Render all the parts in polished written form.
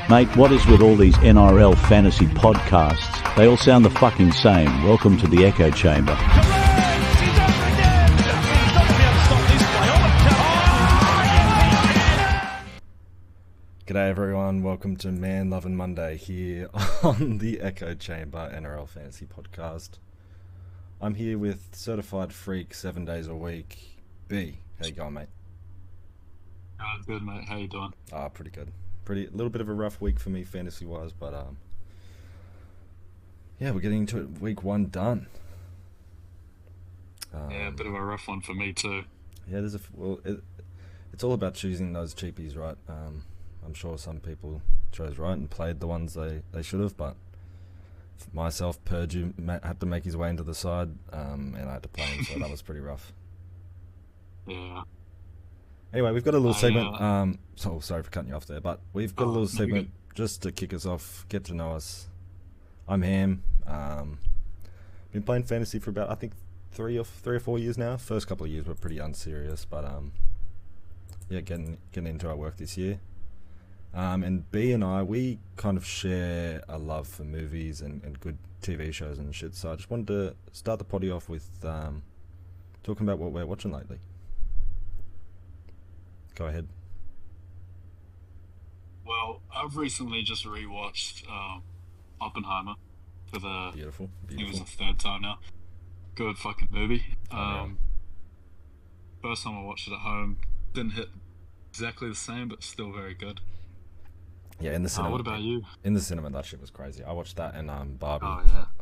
Mate, what is with all these NRL fantasy podcasts? They all sound the fucking same. Welcome to the Echo Chamber. G'day everyone, welcome to Man Lovin' Monday here on the Echo Chamber NRL Fantasy Podcast. I'm here with Certified Freak 7 days a week. B, how you going, mate? Good, mate. How you doing? Pretty good. A little bit of a rough week for me fantasy wise, but yeah, we're getting into it. Week 1 done. Yeah, a bit of a rough one for me too. Yeah, it's all about choosing those cheapies, right? I'm sure some people chose right and played the ones they should have, but myself, Purdue had to make his way into the side, and I had to play him, so that was pretty rough. Yeah. Anyway, we've got a little segment. Sorry for cutting you off there, but we've got a little segment just to kick us off, get to know us. I'm Ham. Been playing fantasy for about, I think, 3 or 4 years now. First couple of years were pretty unserious, but yeah, getting into our work this year. And B and I, we kind of share a love for movies and good TV shows and shit. So I just wanted to start the potty off with talking about what we're watching lately. Go ahead. Well, I've recently just rewatched Oppenheimer for the Beautiful. It was the 3rd time now. Good fucking movie. First time I watched it at home, didn't hit exactly the same, but still very good. Yeah, in the cinema. What about you? In the cinema, that shit was crazy. I watched that and Barbie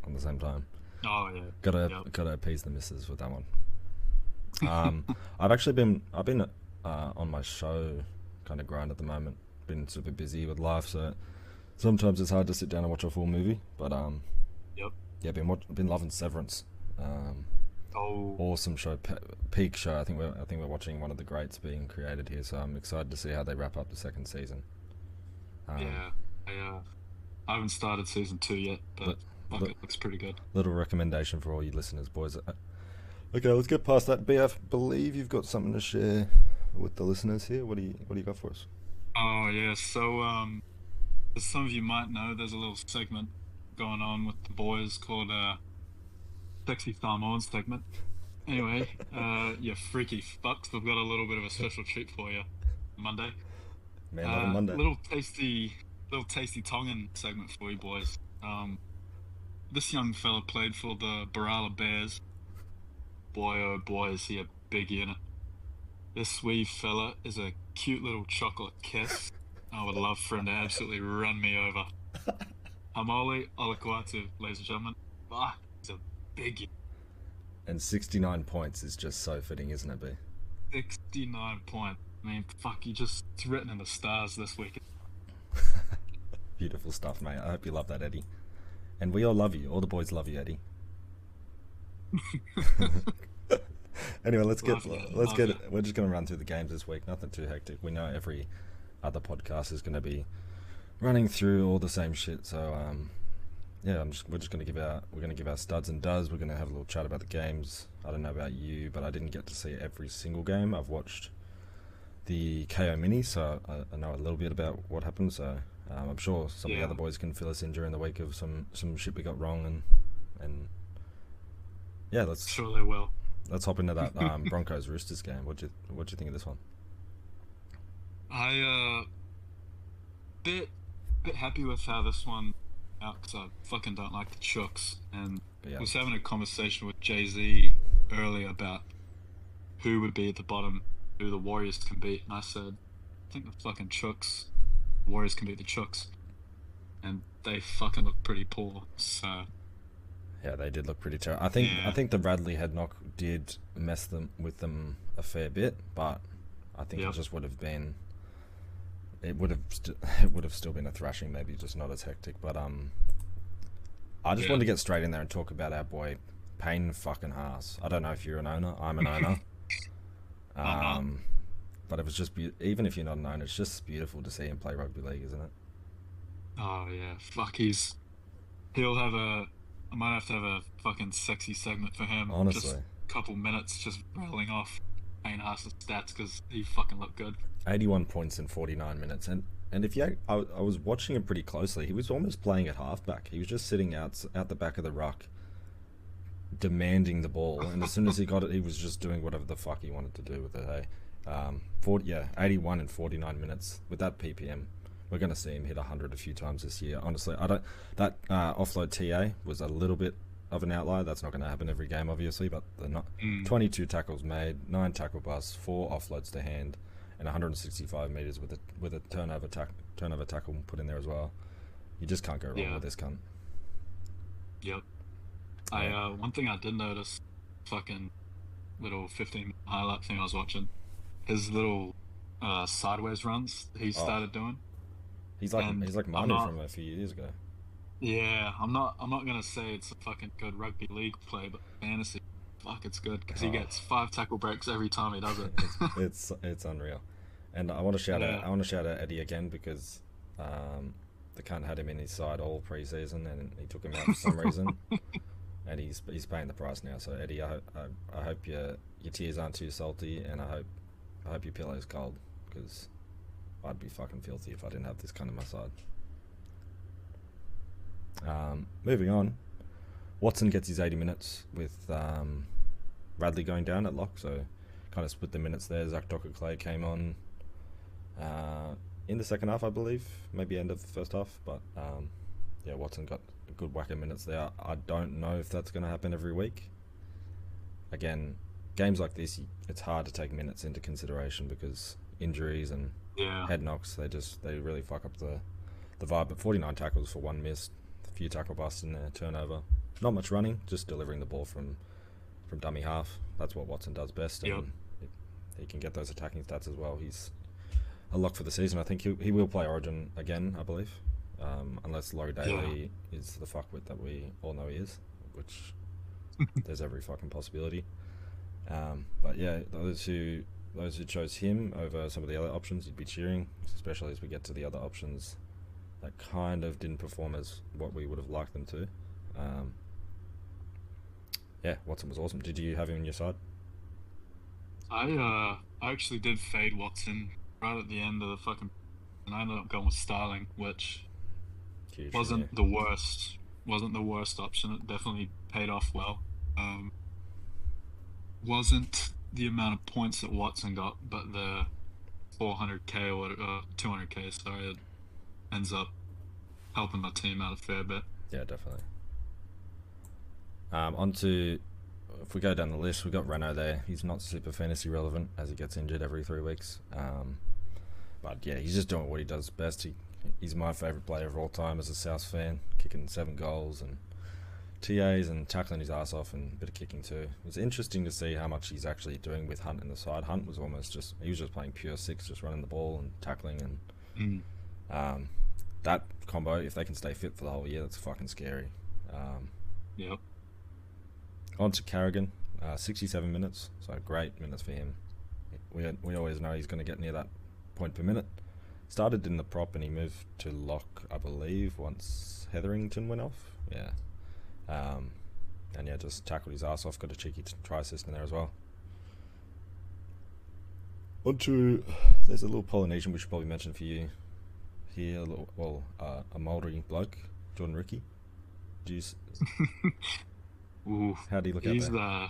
on the same time. Oh yeah. Gotta appease the missus with that one. I've been on my show kind of grind at the moment. Been super busy with life, so sometimes it's hard to sit down and watch a full movie. But yeah, been loving Severance. Awesome show, peak show. I think we're watching one of the greats being created here, so I'm excited to see how they wrap up the 2nd season. I haven't started season 2 yet, but it looks pretty good. Little recommendation for all you listeners, boys. Okay, let's get past that. B, I believe you've got something to share with the listeners here. What do you got for us? Oh yeah, so as some of you might know, there's a little segment going on with the boys called Sexy Samoan segment. Anyway, you freaky fucks, we've got a little bit of a special treat for you Monday. Man, Lovin' Monday. Little tasty Tongan segment for you boys. This young fella played for the Barala Bears. Boy oh boy is he a big unit. This wee fella is a cute little chocolate kiss. I would love for him to absolutely run me over. Hamole Olakwatu, ladies and gentlemen. He's a big unit. And 69 points is just so fitting, isn't it, B? 69 points. I mean, fuck, it's written in the stars this week. Beautiful stuff, mate. I hope you love that, Eddie. And we all love you. All the boys love you, Eddie. Anyway, let's get it. We're just going to run through the games this week. Nothing too hectic. We know every other podcast is going to be running through all the same shit. So, yeah, we're just going to give our studs and duds. We're going to have a little chat about the games. I don't know about you, but I didn't get to see every single game. I've watched the KO mini, so I know a little bit about what happened. So I'm sure some of the other boys can fill us in during the week of some shit we got wrong, and yeah, sure they will. Let's hop into that Broncos Roosters game. What'd you think of this one? I bit happy with how this one out, because I fucking don't like the Chooks, and I was having a conversation with Jay-Z earlier about who would be at the bottom, who the Warriors can beat, and I said, I think the fucking Chooks, Warriors can beat the Chooks, and they fucking look pretty poor. So yeah, they did look pretty terrible. I think the Radley head knock did mess with them a fair bit, but I think it just would have been. It would have still been a thrashing, maybe just not as hectic. But I just wanted to get straight in there and talk about our boy Payne fucking Haas. I don't know if you're an owner. I'm an owner. But it was just even if you're not an owner, it's just beautiful to see him play rugby league, isn't it? Oh yeah, fuck. I might have to have a fucking sexy segment for him. Honestly, just a couple minutes just rattling off Payne Haas's stats because he fucking looked good. 81 points in 49 minutes, and if you, I was watching him pretty closely. He was almost playing at halfback. He was just sitting out the back of the ruck, demanding the ball, and as soon as he got it, he was just doing whatever the fuck he wanted to do with it. Hey, 81 in 49 minutes with that PPM. We're going to see him hit 100 a few times this year. Honestly, I don't. That offload TA was a little bit of an outlier. That's not going to happen every game, obviously, but they're not. 22 tackles made, 9 tackle busts, 4 offloads to hand, and 165 meters with a turnover tackle put in there as well. You just can't go wrong with this cunt. Yep. One thing I did notice, fucking little 15 highlight thing I was watching, his little sideways runs he started doing. He's like Manu from a few years ago. Yeah, I'm not gonna say it's a fucking good rugby league play, but fantasy, fuck, it's good because he gets 5 tackle breaks every time he does it. it's unreal, and I want to shout out Eddie again because the cunt had him in his side all pre-season and he took him out for some reason, and he's paying the price now. So Eddie, I hope your tears aren't too salty, and I hope your pillow's cold because I'd be fucking filthy if I didn't have this cunt on my side. Moving on, Watson gets his 80 minutes with Radley going down at lock, so kind of split the minutes there. Zach Docker-Clay came on in the second half, I believe, maybe end of the first half, but Watson got a good whack of minutes there. I don't know if that's going to happen every week. Again, games like this, it's hard to take minutes into consideration because injuries and head knocks, they really fuck up the vibe. But 49 tackles for 1 miss, a few tackle busts in there, turnover. Not much running, just delivering the ball from dummy half. That's what Watson does best, and he can get those attacking stats as well. He's a lock for the season. I think he will play Origin again, I believe, unless Laurie Daly is the fuckwit that we all know he is, which there's every fucking possibility. But yeah, those who chose him over some of the other options, you'd be cheering, especially as we get to the other options that kind of didn't perform as what we would have liked them to. Watson was awesome. Did you have him on your side? I actually did fade Watson right at the end of the fucking, and I ended up going with Starling, which wasn't the worst option. It definitely paid off well. Wasn't the amount of points that Watson got, but the 400k or 200k, sorry, it ends up helping my team out a fair bit. Yeah, definitely. If we go down the list, we've got Renault there. He's not super fantasy relevant as he gets injured every 3 weeks. But yeah, he's just doing what he does best. He's my favourite player of all time as a South fan, kicking 7 goals and TAs and tackling his ass off and a bit of kicking too. It's interesting to see how much he's actually doing with Hunt in the side. Hunt was he was just playing pure 6, just running the ball and tackling, and that combo, if they can stay fit for the whole year, that's fucking scary. Yep. On to Carrigan, 67 minutes, so great minutes for him. We always know he's going to get near that point per minute. Started in the prop and he moved to lock, I believe, once Hetherington went off. Yeah. Just tackled his ass off, got a cheeky try assist in there as well. There's a little Polynesian we should probably mention for you here, a Māori bloke, Jordan Ricky. How do you look at that?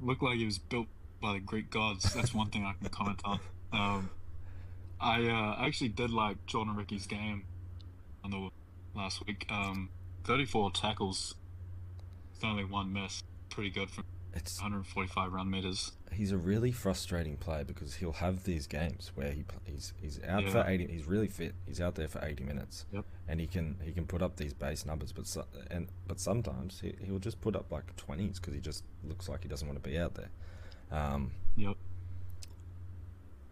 Looked like he was built by the Greek gods. That's one thing I can comment on. I actually did like Jordan Ricky's game on the last week. 34 tackles, it's only 1 miss. Pretty good from 145 run meters. He's a really frustrating player because he'll have these games where he's out for 80. He's really fit. He's out there for 80 minutes, and he can put up these base numbers. But sometimes he'll just put up like 20s because he just looks like he doesn't want to be out there.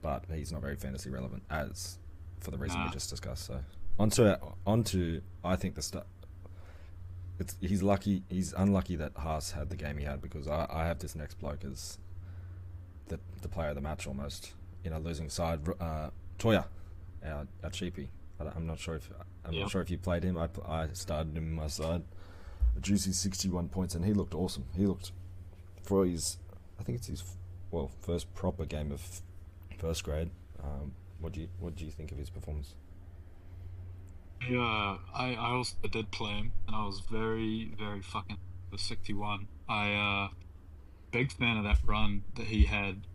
But he's not very fantasy relevant as for the reason we just discussed. So onto I think the stuff. He's unlucky that Haas had the game he had because I have this next bloke as the player of the match almost in a losing side. Toya, our cheapie. I'm not sure if you played him. I started him on my side. A juicy 61 points, and he looked awesome. He looked for his I think it's his first proper game of first grade. What do you think of his performance? Yeah, I also did play him, and I was very, very fucking for 61. Big fan of that run that he had.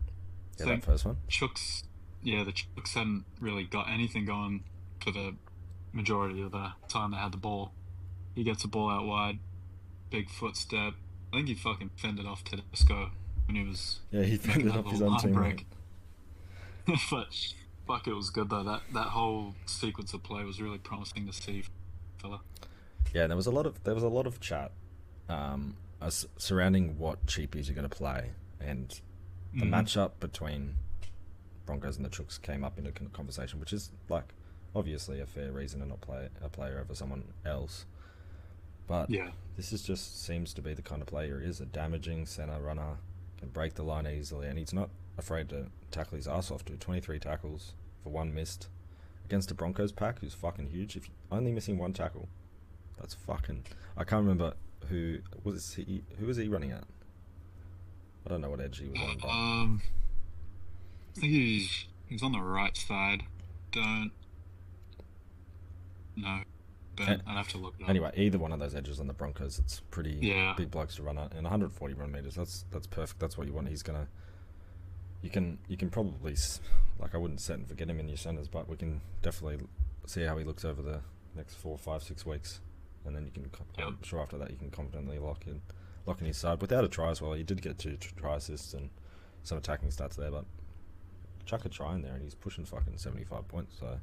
I Yeah, that think first one. Chooks, yeah, the Chooks hadn't really got anything going for the majority of the time they had the ball. He gets the ball out wide, big footstep. I think he fucking fended off Tedesco when he was Yeah, he making fended that off his little own line teammate. break. But fuck, it was good though. That whole sequence of play was really promising to see, fella. Yeah, there was a lot of chat surrounding what cheapies you're going to play, and the matchup between Broncos and the Chooks came up in a conversation, which is like obviously a fair reason to not play a player over someone else. But Yeah, this is just seems to be the kind of player he is, a damaging centre runner, can break the line easily, and he's not afraid to tackle his ass off. 23 tackles for 1 missed against the Broncos pack, who's fucking huge. If only missing 1 tackle, that's fucking. I can't remember who was he. Who was he running at? I don't know what edge he was on. But I think he's on the right side. Don't know, but I'd have to look it up. Anyway, either one of those edges on the Broncos, it's pretty Yeah. big blokes to run at, and 140 run meters. That's perfect. That's what you want. He's gonna. You can probably I wouldn't set and forget him in your centers, but we can definitely see how he looks over the next 4, 5, 6 weeks, and then you can. I'm sure after that you can confidently lock in his side without a try as well. He did get 2 try assists and some attacking stats there, but chuck a try in there and he's pushing fucking 75 points. So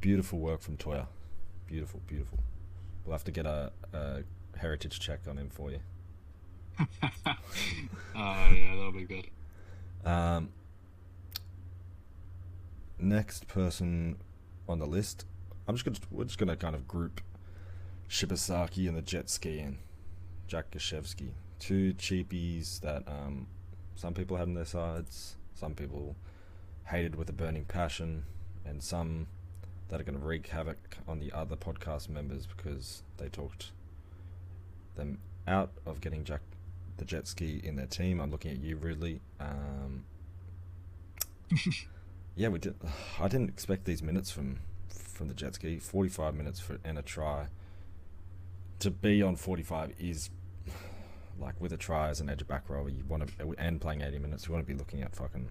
beautiful work from Toya. Beautiful. We'll have to get a heritage check on him for you. Yeah, that'll be good. Next person on the list, we're just gonna kind of group Shibasaki and the jet ski and Jack Gashevsky, 2 cheapies that some people had on their sides, some people hated with a burning passion, and some that are going to wreak havoc on the other podcast members because they talked them out of getting Jack the jet ski in their team. I'm looking at you, Ridley. Yeah, we did. I didn't expect these minutes from the jet ski. 45 minutes and a try. To be on 45 is like with a try as an edge back row. You want to, and playing 80 minutes, you want to be looking at fucking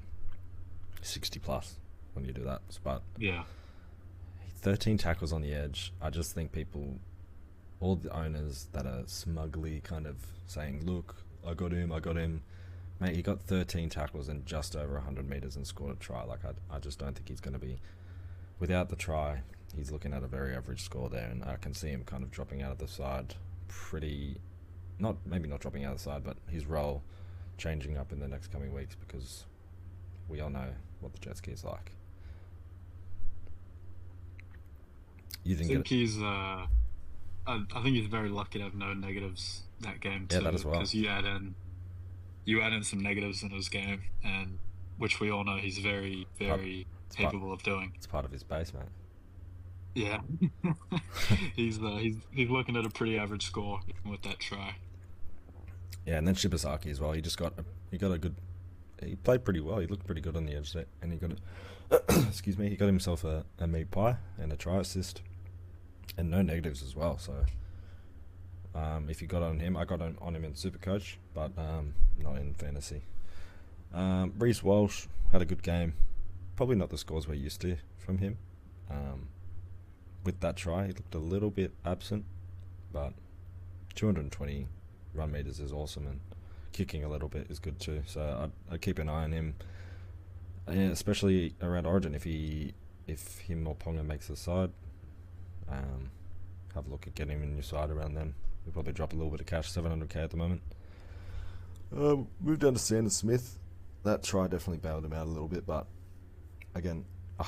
60 plus when you do that. But Yeah. 13 tackles on the edge. I just think all the owners that are smugly kind of saying, "Look, I got him." Mate, he got 13 tackles and just over 100 meters and scored a try. Like, I just don't think he's going to be... Without the try, he's looking at a very average score there, and I can see him kind of dropping out of the side pretty... Maybe not dropping out of the side, but his role changing up in the next coming weeks because we all know what the jet ski is like. You I didn't think get it? he's I think he's very lucky to have no negatives that game too. Yeah, that as well. Because you add in some negatives in his game, and which we all know he's very, very capable of doing. It's part of his base, mate. Yeah, he's looking at a pretty average score even with that try. Yeah, and then Shibasaki as well. He played pretty well. He looked pretty good on the edge there, and he got excuse me, he got himself a meat pie and a try assist, and no negatives as well. So, if you got on him, I got on him in Supercoach, but not in fantasy. Reece Walsh had a good game. Probably not the scores we're used to from him. With that try, he looked a little bit absent, but 220 run meters is awesome, and kicking a little bit is good too. So I'd keep an eye on him, especially around Origin. If him or Ponga makes the side, have a look at getting him in your side around then. We'll probably drop a little bit of cash, 700k at the moment. Move down to Sanders Smith. That try definitely bailed him out a little bit, but again, a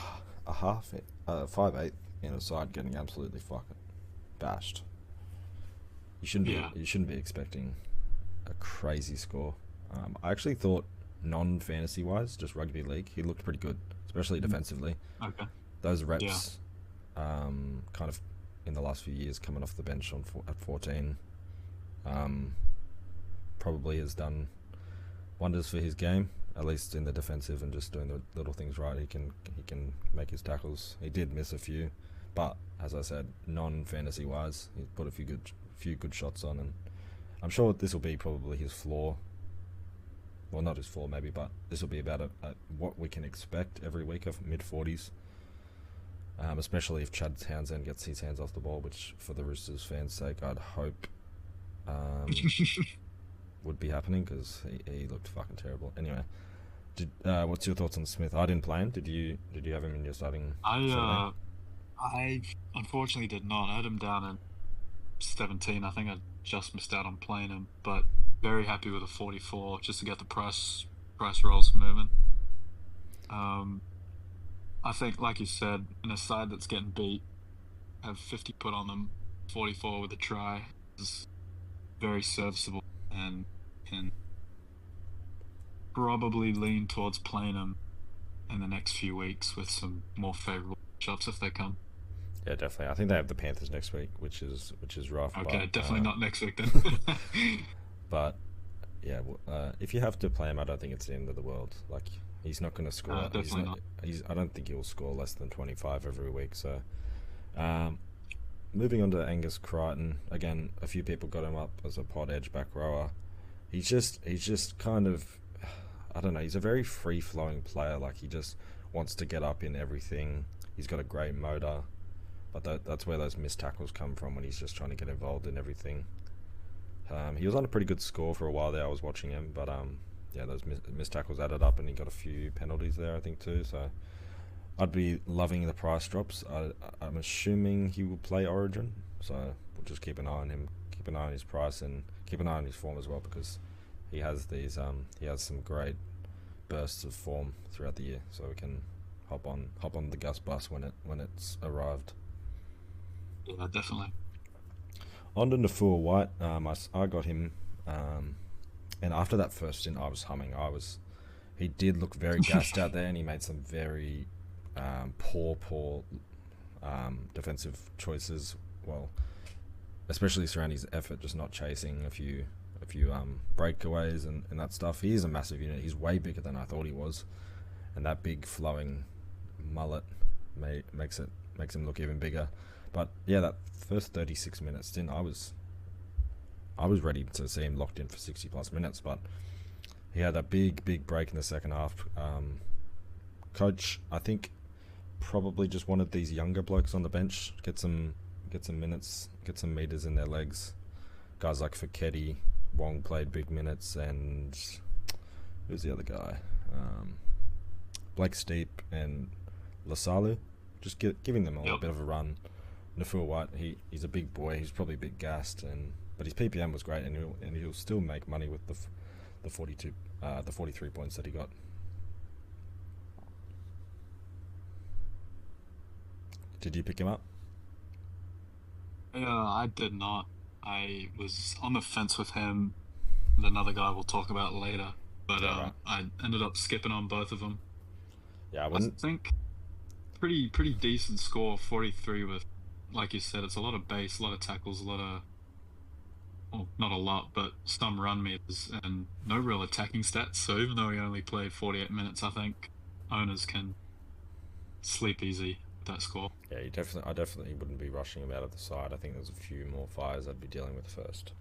5'8" in a side getting absolutely fucking bashed. You shouldn't be expecting a crazy score. I actually thought non-fantasy wise, just rugby league, he looked pretty good, especially defensively. Okay. Those reps, kind of in the last few years, coming off the bench at 14, probably has done wonders for his game, at least in the defensive and just doing the little things right. He can make his tackles. He did miss a few, but as I said, non-fantasy wise, he put a few good shots on, and I'm sure this will be probably his floor. Well, not his floor maybe, but this will be about what we can expect every week of mid-40s. Especially if Chad Townsend gets his hands off the ball, which for the Roosters fans' sake, I'd hope would be happening, because he looked fucking terrible. Anyway, what's your thoughts on Smith? I didn't play him. Did you have him in your starting? I unfortunately did not. I had him down at 17. I think I just missed out on playing him, but very happy with a 44 just to get the price rolls moving. I think, like you said, in a side that's getting beat, have 50 put on them, 44 with a try is very serviceable, and can probably lean towards playing him in the next few weeks with some more favourable shots if they come. Yeah, definitely. I think they have the Panthers next week, which is rough. Okay, but, definitely not next week then. But yeah, if you have to play him, I don't think it's the end of the world. Like, he's not going to score. Definitely not. I don't think he'll score less than 25 every week. So, moving on to Angus Crichton. Again, a few people got him up as a pod edge back rower. He's just kind of, I don't know. He's a very free flowing player. Like, he just wants to get up in everything. He's got a great motor, but that's where those missed tackles come from, when he's just trying to get involved in everything. He was on a pretty good score for a while there. I was watching him, but yeah, those missed tackles added up, and he got a few penalties there, I think, too. So I'd be loving the price drops. I'm assuming he will play Origin, so we'll just keep an eye on him, keep an eye on his price, and keep an eye on his form as well, because he has these he has some great bursts of form throughout the year. So we can hop on the Gus bus when it's arrived. Yeah, definitely. On to Nafua White. I got him, and after that first stint, I was humming. He did look very gassed out there, and he made some very poor defensive choices. Well, especially surrounding his effort, just not chasing a few breakaways and that stuff. He is a massive unit. He's way bigger than I thought he was, and that big flowing mullet makes him look even bigger. But yeah, that first 36 minutes stint, I was ready to see him locked in for 60 plus minutes, but he had a big break in the second half. Coach, I think, probably just wanted these younger blokes on the bench, get some minutes, get some meters in their legs. Guys like Feketi, Wong played big minutes, and who's the other guy? Blake Steep and Lasalu, just giving them all a bit of a run. Nafua White, he's a big boy. He's probably a bit gassed, but his PPM was great, and he'll still make money with the 43 points that he got. Did you pick him up? I did not. I was on the fence with him and another guy we'll talk about later, but I ended up skipping on both of them. Yeah, I think pretty decent score, 43 with, like you said, it's a lot of base, a lot of tackles, a lot of, well, not a lot, but some run meters and no real attacking stats. So even though he only played 48 minutes, I think owners can sleep easy with that score. Yeah, I definitely wouldn't be rushing him out of the side. I think there's a few more fires I'd be dealing with first.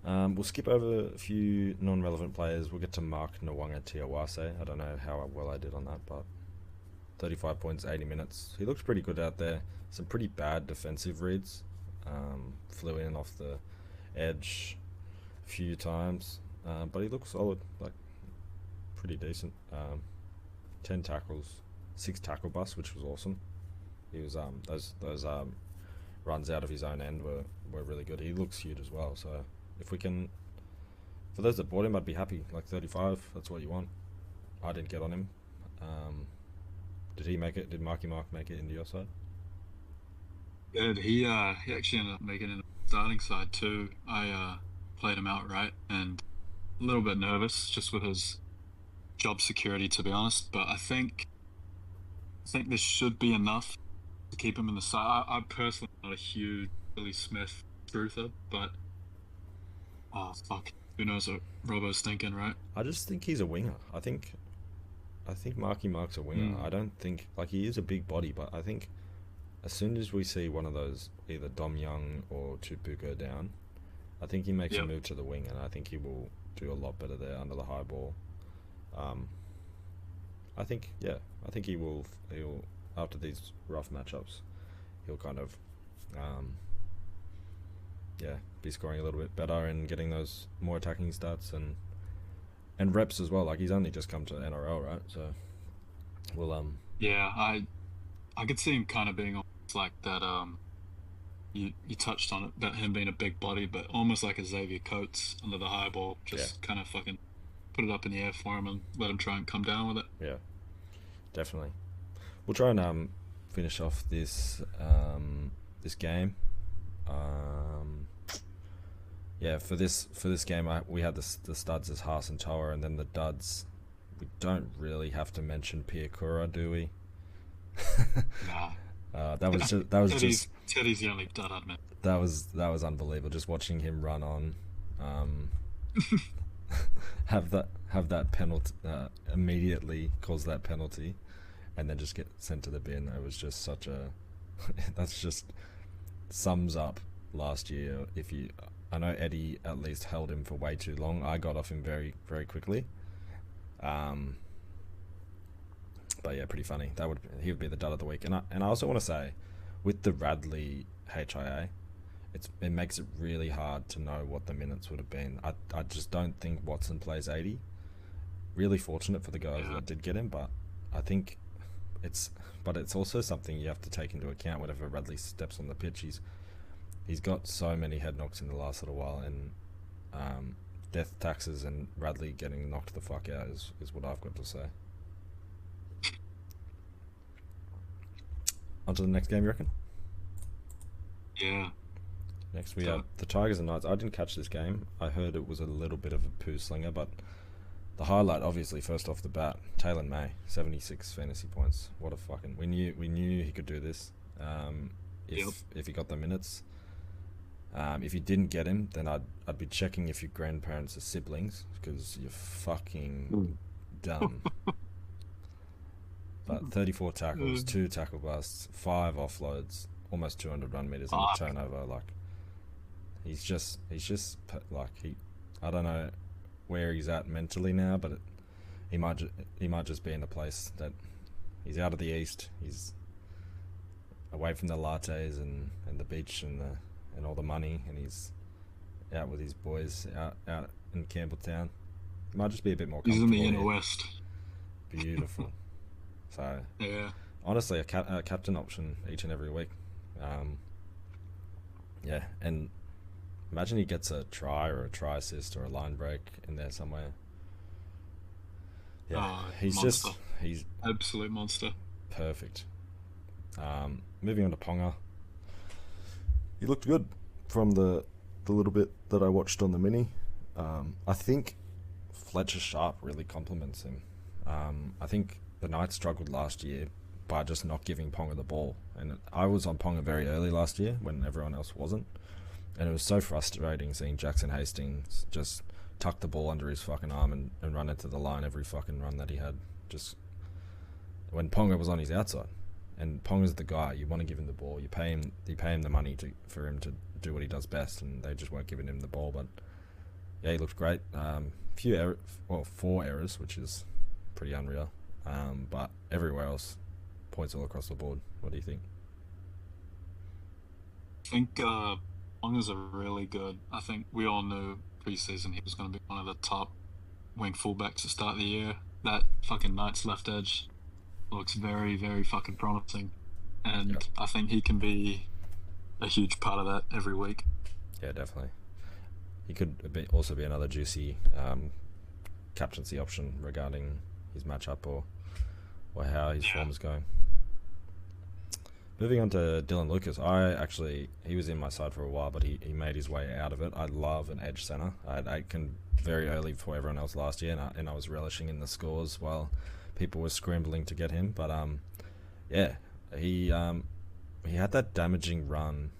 We'll skip over a few non-relevant players. We'll get to Mark Nwanga Tiawase. I don't know how well I did on that, but 35 points, 80 minutes. He looks pretty good out there. Some pretty bad defensive reads. Flew in off the edge a few times, but he looks solid, like pretty decent. 10 tackles, 6 tackle busts, which was awesome. He was those runs out of his own end were really good. He looks huge as well. So if we can, for those that bought him, I'd be happy. Like 35, that's what you want. I didn't get on him. Did he make it? Did Marky Mark make it into your side? Good. He actually ended up making it in the starting side too. I played him outright and a little bit nervous just with his job security, to be honest. But I think this should be enough to keep him in the side. I'm personally not a huge Billy Smith truther, but who knows what Robbo's thinking, right? I just think he's a winger. I think Marky Mark's a winger. I don't think like he is a big body, but I think as soon as we see one of those either Dom Young or Tupu go down, I think he makes a move to the wing, and I think he will do a lot better there under the high ball. I think he'll after these rough matchups, he'll kind of be scoring a little bit better and getting those more attacking stats and reps as well. Like he's only just come to NRL, right? So we'll Yeah, I could see him kind of being almost like that. You touched on it about him being a big body, but almost like a Xavier Coates under the high ball, just kind of fucking put it up in the air for him and let him try and come down with it. Yeah, definitely. We'll try and finish off this this game. For this game, we had the studs as Haas and Toa, and then the duds. We don't really have to mention Pia Kura, do we? Nah. That was just Teddy's the only dud I'd met. that was unbelievable. Just watching him run on, have that penalty immediately cause that penalty, and then just get sent to the bin. It was just such a that's just sums up last year. I know Eddie at least held him for way too long. I got off him very, very quickly. But yeah, pretty funny. He would be the dud of the week. And I also want to say, with the Radley HIA, it makes it really hard to know what the minutes would have been. I just don't think Watson plays 80. Really fortunate for the guys that did get him, but I think it's also something you have to take into account whenever Radley steps on the pitch. He's got so many head knocks in the last little while, and death taxes and Radley getting knocked the fuck out is what I've got to say. On to the next game, you reckon? Yeah. Next we have the Tigers and Knights. I didn't catch this game. I heard it was a little bit of a poo slinger, but the highlight, obviously, first off the bat, Taylor May, 76 fantasy points. What a fucking... We knew he could do this if he got the minutes. If you didn't get him, then I'd be checking if your grandparents are siblings, because you're fucking dumb. But 34 tackles, 2 tackle busts, 5 offloads, almost 200 run meters in the turnover. Like he's just like I don't know where he's at mentally now, but he might just be in a place that he's out of the East. He's away from the lattes and the beach and all the money, and he's out with his boys out in Campbelltown. He might just be a bit more comfortable. He's in the inner west. Beautiful. So yeah, honestly, a captain option each and every week. And imagine he gets a try or a try assist or a line break in there somewhere. Yeah, he's absolute monster. Perfect. Moving on to Ponga. He looked good from the little bit that I watched on the mini. I think Fletcher Sharp really compliments him. I think the Knights struggled last year by just not giving Ponga the ball. And I was on Ponga very early last year when everyone else wasn't. And it was so frustrating seeing Jackson Hastings just tuck the ball under his fucking arm and run into the line every fucking run that he had. Just when Ponga was on his outside. And Ponga's the guy. You want to give him the ball. You pay him the money for him to do what he does best, and they just weren't giving him the ball. But yeah, he looked great. 4 errors, which is pretty unreal. But everywhere else, points all across the board. What do you think? I think Ponga's a really good. I think we all knew preseason he was going to be one of the top wing fullbacks to start the year. That fucking Knights left edge looks very, very fucking promising, and I think he can be a huge part of that every week. Yeah, definitely. He could also be another juicy captaincy option regarding his matchup or how his form is going. Moving on to Dylan Lucas. He was in my side for a while, but he made his way out of it. I love an edge centre. I had Aitken very early before everyone else last year, and I was relishing in the scores while people were scrambling to get him. But he had that damaging run,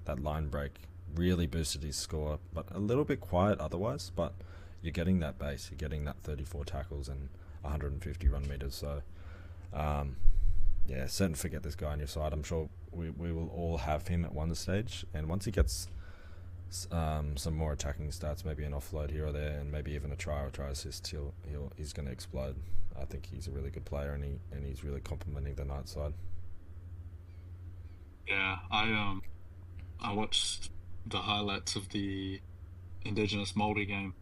that line break really boosted his score, but a little bit quiet otherwise. But you're getting that base, you're getting that 34 tackles and 150 run meters. So, yeah, set and forget this guy on your side. I'm sure we will all have him at one stage, and once he gets some more attacking stats, maybe an offload here or there, and maybe even a try or try assist, he's going to explode. I think he's a really good player, and he's really complementing the Knights side. Yeah, I watched the highlights of the Indigenous Māori game.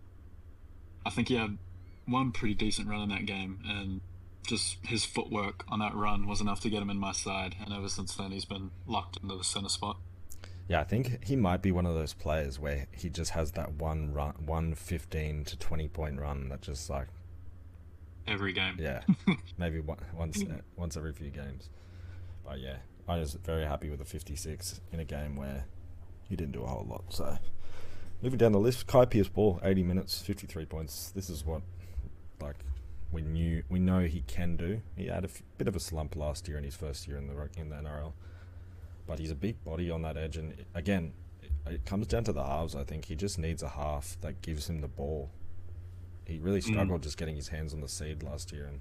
I think he had one pretty decent run in that game, and just his footwork on that run was enough to get him in my side, and ever since then he's been locked into the centre spot. Yeah, I think he might be one of those players where he just has that one 15 to 20 point run that just like every game. Yeah, maybe once every few games. But yeah, I was very happy with the 56 in a game where he didn't do a whole lot. So moving down the list, Kai Pearce-Ball, 80 minutes, 53 points. This is what we know he can do. He had a bit of a slump last year in his first year in the NRL, but he's a big body on that edge. And again, it comes down to the halves. I think he just needs a half that gives him the ball. He really struggled just getting his hands on the seed last year, and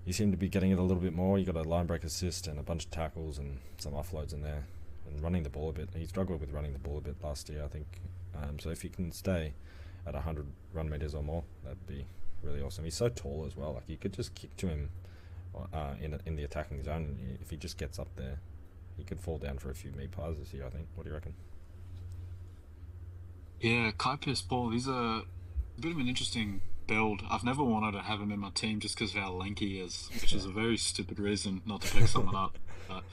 he seemed to be getting it a little bit more. He got a line break assist and a bunch of tackles and some offloads in there, and running the ball a bit. He struggled with running the ball a bit last year, I think. So if he can stay at 100 run meters or more, that'd be really awesome. He's so tall as well. Like, you could just kick to him in the attacking zone. If he just gets up there, he could fall down for a few meat pies this year, I think. What do you reckon? Yeah, Kai Pearce-Ball, he's a bit of an interesting build. I've never wanted to have him in my team just because of how lanky he is, which is a very stupid reason not to pick someone up. But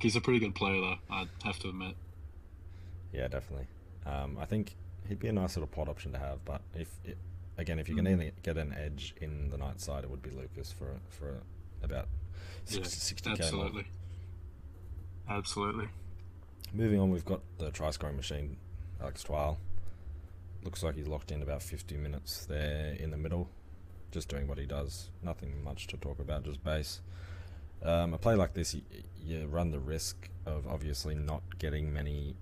he's a pretty good player, though, I'd have to admit. Yeah, definitely. I think he'd be a nice little pod option to have, but if you're going to get an edge in the Knights side, it would be Lucas for about 60k. Absolutely. Absolutely. Moving on, we've got the try-scoring machine, Alex Twal. Looks like he's locked in about 50 minutes there in the middle, just doing what he does. Nothing much to talk about, just base. A play like this, you run the risk of obviously not getting many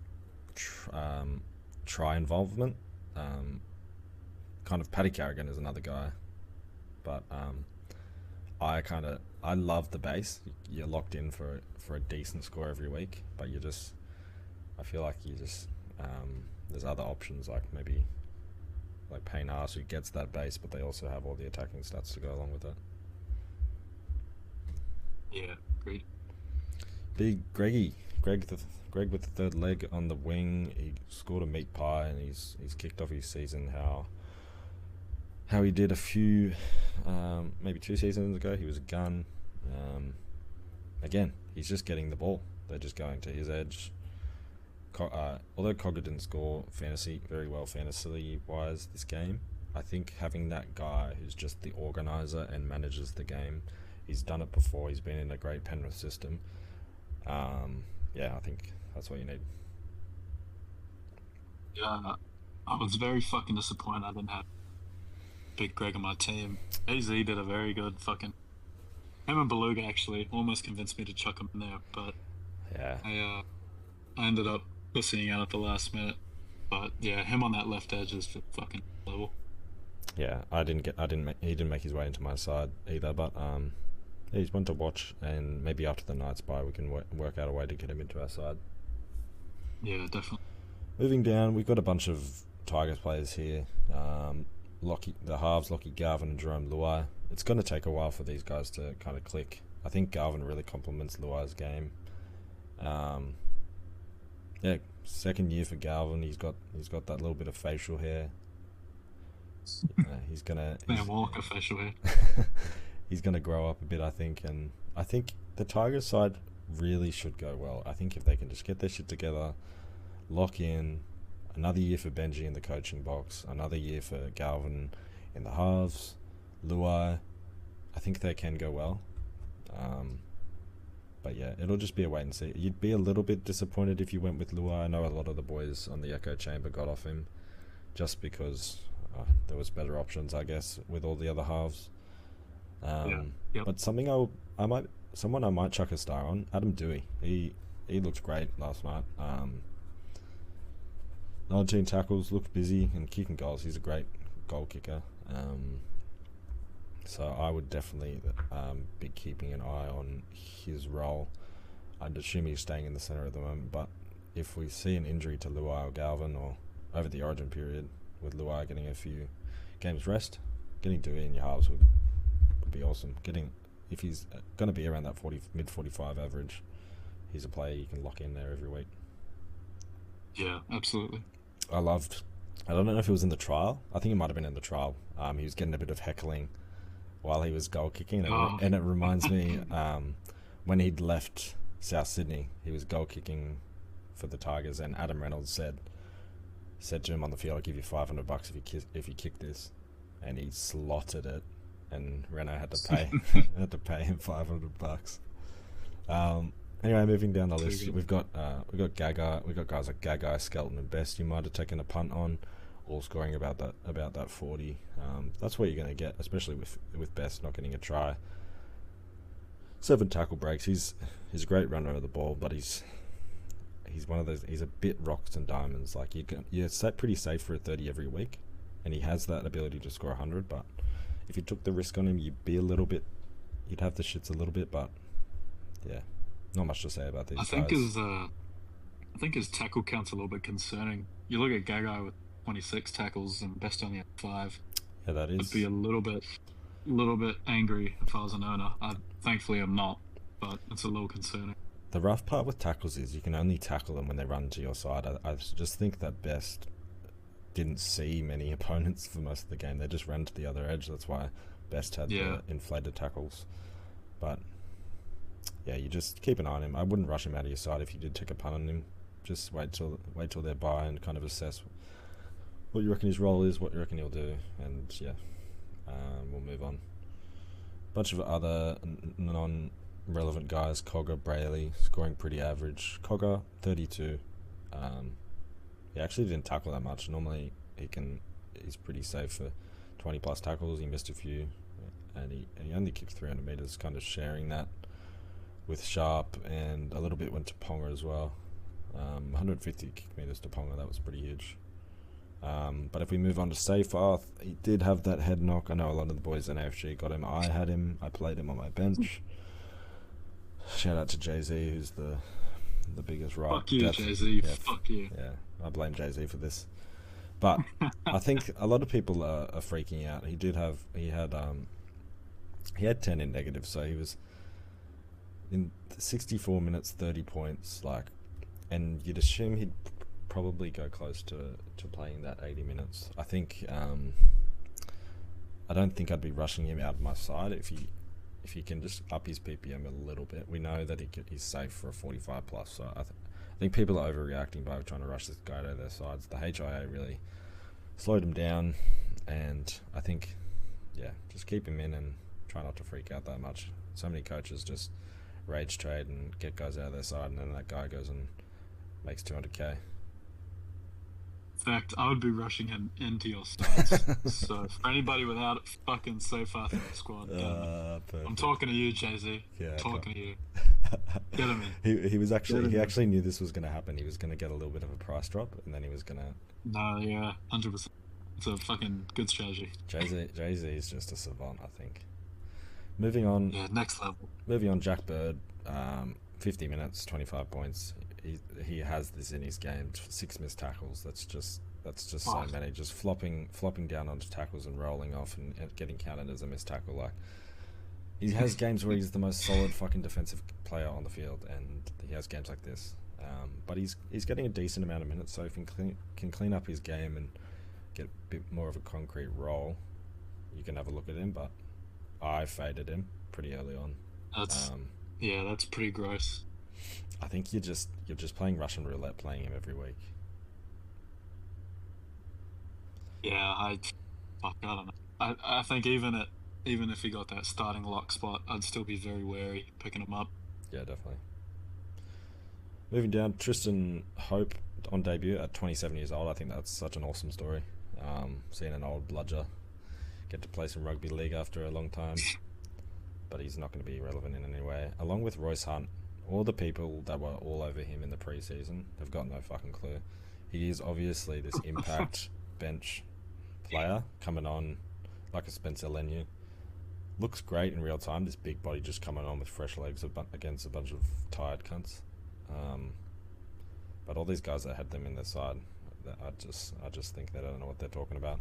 try involvement. Kind of Paddy Carrigan is another guy, but I love the base. You're locked in for a decent score every week, but I feel like there's other options, like maybe like Payne Haas, who gets that base, but they also have all the attacking stats to go along with it. Yeah, great. Big Greg with the third leg on the wing. He scored a meat pie, and he's kicked off his season how he did a few, maybe 2 seasons ago. He was a gun. Again, he's just getting the ball. They're just going to his edge. Although Cogger didn't score very well fantasy-wise this game, I think having that guy who's just the organizer and manages the game, he's done it before. He's been in a great Penrith system. I think that's what you need. Yeah, I was very fucking disappointed I didn't have Big Greg on my team. AZ did a very good fucking... Him and Beluga actually almost convinced me to chuck him in there, but yeah, I ended up pussing out at the last minute. But yeah, him on that left edge is fucking level. Yeah, he didn't make his way into my side either, but he's one to watch, and maybe after the Knights bye we can work out a way to get him into our side. Yeah, definitely. Moving down, we've got a bunch of Tigers players here. The halves, Lockie Garvin and Jerome Luai. It's going to take a while for these guys to kind of click. I think Garvin really complements Luai's game. Second year for Garvin. He's got that little bit of facial hair. He's Walker facial hair. He's gonna grow up a bit, I think, and I think the Tigers side really should go well. I think if they can just get their shit together, lock in another year for Benji in the coaching box, another year for Garvin in the halves, Luai, I think they can go well. But yeah, it'll just be a wait and see. You'd be a little bit disappointed if you went with Luai. I know a lot of the boys on the Echo Chamber got off him just because there was better options, I guess, with all the other halves. But someone I might chuck a star on, Adam Dewey. He looked great last night. 19 tackles, looked busy, and kicking goals. He's a great goal kicker. So I would definitely be keeping an eye on his role. I'd assume he's staying in the centre at the moment, but if we see an injury to Luai or Galvin, or over the origin period, with Luai getting a few games rest, getting Dewey in your halves would be awesome. If he's going to be around that mid 45 average, he's a player you can lock in there every week. Yeah, absolutely. I don't know if it was in the trial. I think it might have been in the trial. He was getting a bit of heckling while he was goal kicking, and it reminds me when he'd left South Sydney, he was goal kicking for the Tigers, and Adam Reynolds said to him on the field, "I'll give you $500 if you kick this," and he slotted it, and Reno had to pay him $500. Anyway, moving down the list, we've got Gagai. We've got guys like Gagai, Skelton, and Best. You might have taken a punt on, all scoring about that 40. That's what you're going to get, especially with Best not getting a try. 7 tackle breaks. He's a great runner of the ball, but he's one of those. He's a bit rocks and diamonds. Like you're pretty safe for a 30 every week, and he has that ability to score 100. But if you took the risk on him, you'd have the shits a little bit. But yeah. Not much to say about these guys. I think his tackle count's a little bit concerning. You look at Gagai with 26 tackles and Best only had 5. Yeah, that is. I'd be a little bit angry if I was an owner. Thankfully, I'm not, but it's a little concerning. The rough part with tackles is you can only tackle them when they run to your side. I just think that Best didn't see many opponents for most of the game. They just ran to the other edge. That's why Best had the inflated tackles. But yeah, you just keep an eye on him. I wouldn't rush him out of your side if you did take a punt on him. Just wait till they're by and kind of assess what you reckon his role is, what you reckon he'll do, and yeah, we'll move on. Bunch of other non-relevant guys. Cogger, Brayley, scoring pretty average. Cogger, 32. He actually didn't tackle that much. Normally he's pretty safe for 20 plus tackles. He missed a few, and he only kicked 300 meters, kind of sharing that with Sharp, and a little bit went to Ponga as well. 150 kick meters to Ponga, that was pretty huge. But if we move on to Seyfarth, he did have that head knock. I know a lot of the boys in AFG got him. I had him. I played him on my bench. Shout out to Jay-Z, who's the biggest right. Fuck you, Jay-Z. Yeah, fuck you. Yeah, I blame Jay-Z for this. But I think a lot of people are freaking out. He had 10 in negative, so he was in 64 minutes, 30 points, and you'd assume he'd probably go close to playing that 80 minutes. I think I don't think I'd be rushing him out of my side if he can just up his PPM a little bit. We know that he's safe for a 45 plus, so I think people are overreacting by trying to rush this guy to their sides. The HIA really slowed him down, and I think, yeah, just keep him in and try not to freak out that much. So many coaches just rage trade and get guys out of their side, and then that guy goes and makes 200k. In fact, I would be rushing him into your sides. So for anybody without fucking Seyfarth in the squad, I'm talking to you, Jay-Z. Yeah, talking to you. Get him in. He actually knew this was going to happen. He was going to get a little bit of a price drop, and then he was going to. No, yeah, 100%. It's a fucking good strategy. Jay-Z is just a savant, I think. Moving on. Yeah, next level. Moving on, Jack Bird, 50 minutes, 25 points. He has this in his game. 6 missed tackles. That's just so many. Just flopping down onto tackles and rolling off and getting counted as a missed tackle. Like, he has games where he's the most solid fucking defensive player on the field, and he has games like this. But he's getting a decent amount of minutes, so if he can clean up his game and get a bit more of a concrete role, you can have a look at him. But I faded him pretty early on. That's pretty gross. I think you're just playing Russian roulette, playing him every week. Yeah, I don't know. I think even if he got that starting lock spot, I'd still be very wary picking him up. Yeah, definitely. Moving down, Tristan Hope on debut at 27 years old. I think that's such an awesome story. Seeing an old bludger get to play some rugby league after a long time. But he's not going to be relevant in any way. Along with Royce Hunt, all the people that were all over him in the preseason have got no fucking clue. he is obviously this impact bench player coming on like a Spencer Leniu. Looks great in real time. This big body just coming on with fresh legs against a bunch of tired cunts. But all these guys that had them in their side, I just think they don't know what they're talking about.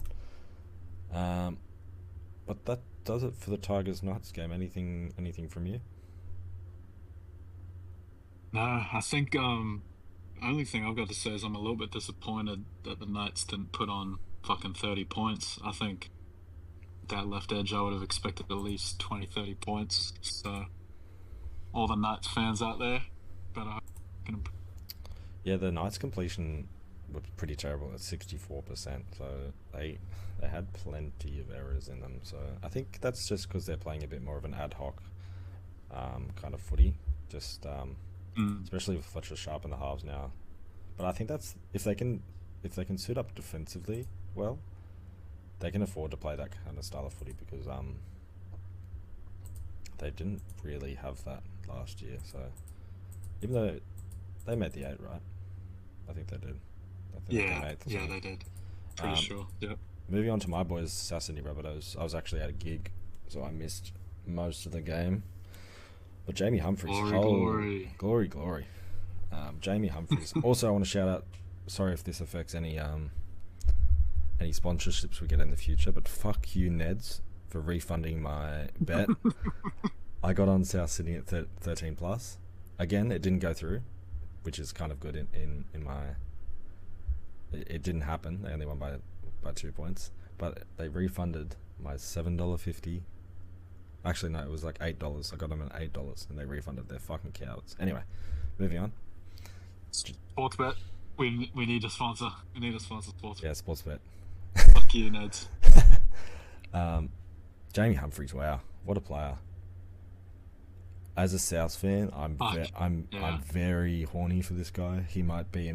But that does it for the Tigers Knights game. Anything from you? No, I think only thing I've got to say is I'm a little bit disappointed that the Knights didn't put on fucking 30 points. I think that left edge I would have expected at least 20, 30 points. So all the Knights fans out there, but I can. Yeah, the Knights completion was pretty terrible at 64%. So they had plenty of errors in them. So I think that's just because they're playing a bit more of an ad hoc kind of footy. Just especially with Fletcher Sharp in the halves now. But I think that's if they can suit up defensively well, they can afford to play that kind of style of footy because they didn't really have that last year. So even though they made the 8, right? I think they did. They did. Pretty sure. Yep. Moving on to my boys, South Sydney Rabbitohs. I was actually at a gig, so I missed most of the game. But Jamie Humphries, glory. Jamie Humphries. Also, I want to shout out. Sorry if this affects any sponsorships we get in the future, but fuck you, Neds, for refunding my bet. I got on South Sydney at 13 plus. Again, it didn't go through, which is kind of good in my. It didn't happen. They only won by 2 points, but they refunded my $7.50. Actually, no, it was like $8. I got them at $8, and they refunded their fucking cowards. Anyway, moving on. Sportsbet. We need a sponsor. We need a sponsor. Sportsbet. Yeah, Sportsbet. Fuck you, Neds. Jamie Humphries, wow, what a player. As a South fan, I'm very horny for this guy. He might be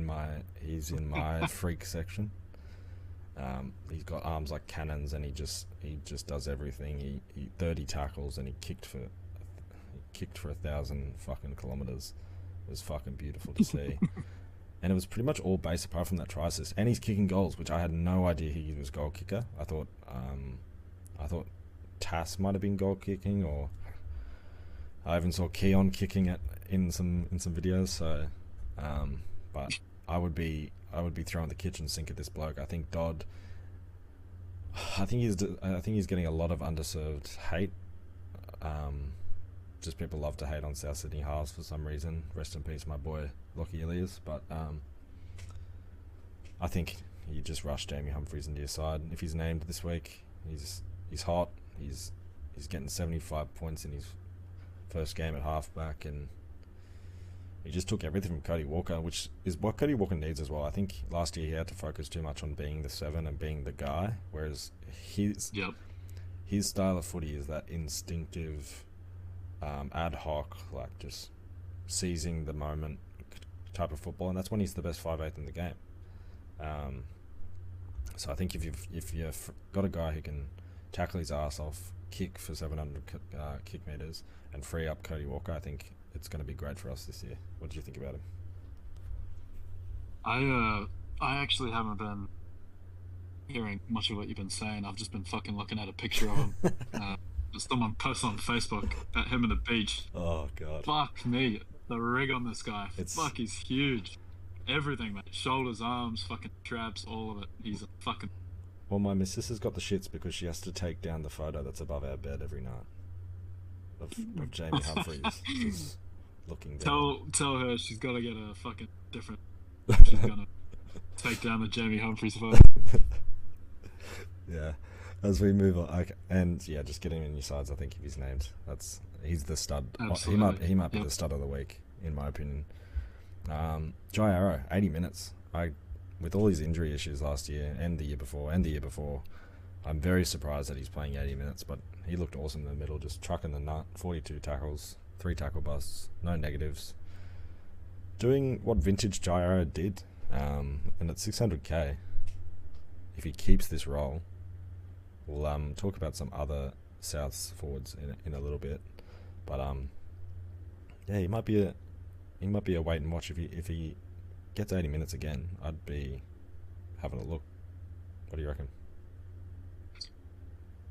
he's in my freak section. He's got arms like cannons, and he just does everything. He 30 tackles, and he kicked for 1,000 fucking kilometers. It was fucking beautiful to see. And it was pretty much all base apart from that try assist. And he's kicking goals, which I had no idea he was goal kicker. I thought Tass might have been goal kicking, or I even saw Keon kicking it in some videos. So, but I would be throwing the kitchen sink at this bloke. I think Dodd. I think he's getting a lot of underserved hate. Just people love to hate on South Sydney halves for some reason. Rest in peace, my boy Lockie Elias. But I think you just rush Jamie Humphries into your side. If he's named this week, he's hot. He's getting 75 points in his first game at halfback, and he just took everything from Cody Walker, which is what Cody Walker needs as well. I think last year he had to focus too much on being the 7 and being the guy, whereas his style of footy is that instinctive, ad hoc, like just seizing the moment type of football, and that's when he's the best 5'8" in the game. So I think if you've got a guy who can tackle his ass off, kick for 700 kick meters, and free up Cody Walker, I think it's going to be great for us this year. What do you think about him? I actually haven't been hearing much of what you've been saying. I've just been fucking looking at a picture of him. Someone posted on Facebook at him at the beach. Oh god. Fuck me. The rig on this guy. Fuck, he's huge. Everything, mate. Shoulders, arms, fucking traps, all of it. He's a fucking... Well, my missus has got the shits because she has to take down the photo that's above our bed every night of Jamie Humphries just looking down. Tell her she's got to get a fucking different... She's gonna take down the Jamie Humphries photo. Yeah. As we move on, okay, and yeah, just get him in your sides. I think if he's named, he's the stud. Absolutely. He might be the stud of the week, in my opinion. Jai Arrow, 80 minutes. With all his injury issues last year and the year before, I'm very surprised that he's playing 80 minutes. But he looked awesome in the middle, just trucking the nut. 42 tackles, 3 tackle busts, no negatives. Doing what vintage Jai Arrow did, and at 600k, if he keeps this role. We'll talk about some other Souths forwards in a little bit, but yeah, he might be a wait and watch if he gets 80 minutes again, I'd be having a look. What do you reckon?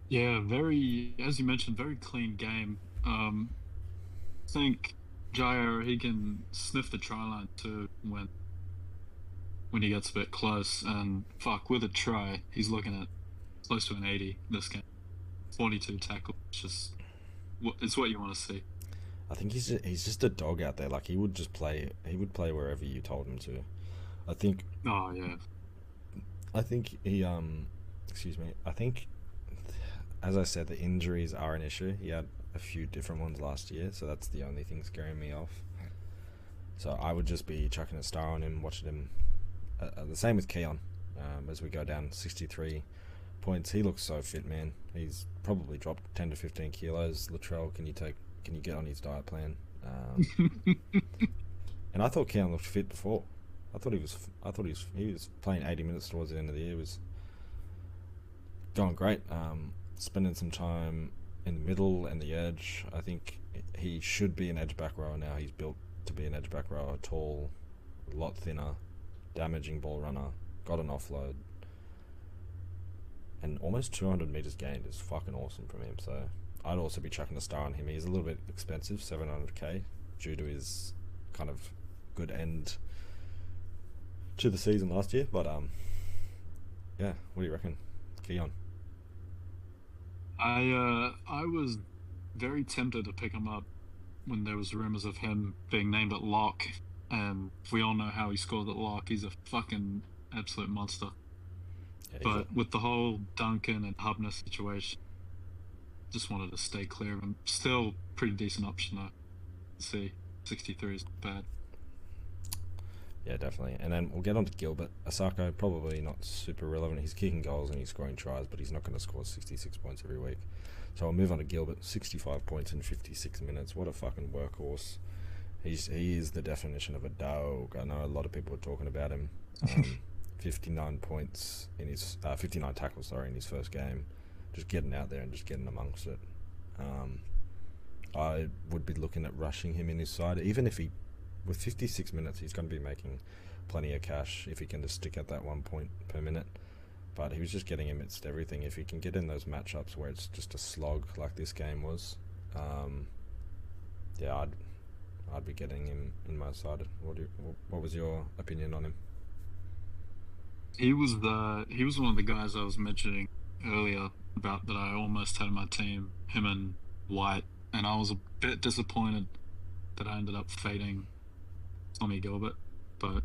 Yeah, very, as you mentioned, very clean game. I think Jair, he can sniff the try line too when he gets a bit close. And fuck, with a try, he's looking at close to an 80 this game. 42 tackles, it's what you want to see. I think he's just a dog out there. Like he would play wherever you told him to. I think. Oh yeah. I think he excuse me. I think, as I said, the injuries are an issue. He had a few different ones last year, so that's the only thing scaring me off. So I would just be chucking a star on him, watching him. The same with Keon. As we go down 63 points, he looks so fit, man. He's probably dropped 10 to 15 kilos. Latrell, can you get on his diet plan? And I thought Keon looked fit before. I thought he was playing 80 minutes towards the end of the year. It was going great. Spending some time in the middle and the edge. I think he should be an edge back rower now. He's built to be an edge back rower. Tall, a lot thinner, damaging ball runner, got an offload, and almost 200 meters gained is fucking awesome from him. So I'd also be chucking a star on him. He's a little bit expensive, 700k, due to his kind of good end to the season last year. But yeah, what do you reckon, Keon? I was very tempted to pick him up when there was rumors of him being named at lock, and we all know how he scored at lock. He's a fucking absolute monster. Yeah, but with the whole Duncan and Hubner situation, just wanted to stay clear of him. Still pretty decent option though. See, 63 is not bad. Yeah, definitely. And then we'll get on to Gilbert. Asako, probably not super relevant. He's kicking goals and he's scoring tries, but he's not going to score 66 points every week. So I'll move on to Gilbert. 65 points in 56 minutes. What a fucking workhorse. He is the definition of a dog. I know a lot of people are talking about him. 59 points in his 59 tackles, in his first game. Just getting out there and just getting amongst it. I would be looking at rushing him in his side, even if with 56 minutes, he's going to be making plenty of cash if he can just stick at that 1 point per minute. But he was just getting amidst everything. If he can get in those matchups where it's just a slog like this game was, yeah, I'd be getting him in my side. What was your opinion on him? He was one of the guys I was mentioning earlier about that I almost had in my team, him and White, and I was a bit disappointed that I ended up fading Tommy Gilbert, but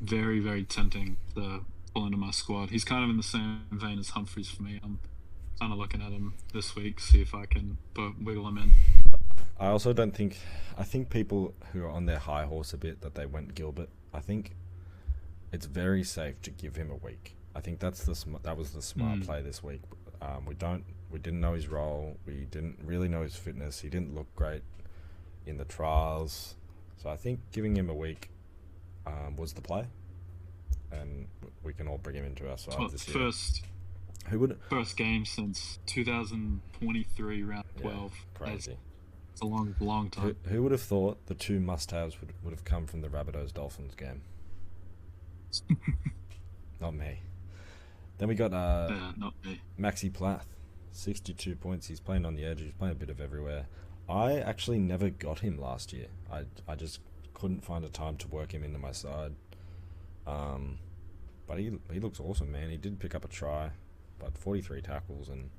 very, very tempting to pull into my squad. He's kind of in the same vein as Humphries for me. I'm kind of looking at him this week, see if I can wiggle him in. I think people who are on their high horse a bit that they went Gilbert, I think it's very safe to give him a week. I think that was the smart play this week. We didn't know his role. We didn't really know his fitness. He didn't look great in the trials. So I think giving him a week was the play, and we can all bring him into our side this year. First game since 2023 round 12. Crazy. It's a long time. Who would have thought the two must-haves would have come from the Rabbitohs Dolphins game? Not me. Then we got not me. Maxi Plath, 62 points. He's playing on the edge. He's playing a bit of everywhere. I actually never got him last year. I just couldn't find a time to work him into my side. But he looks awesome, man. He did pick up a try, but 43 tackles and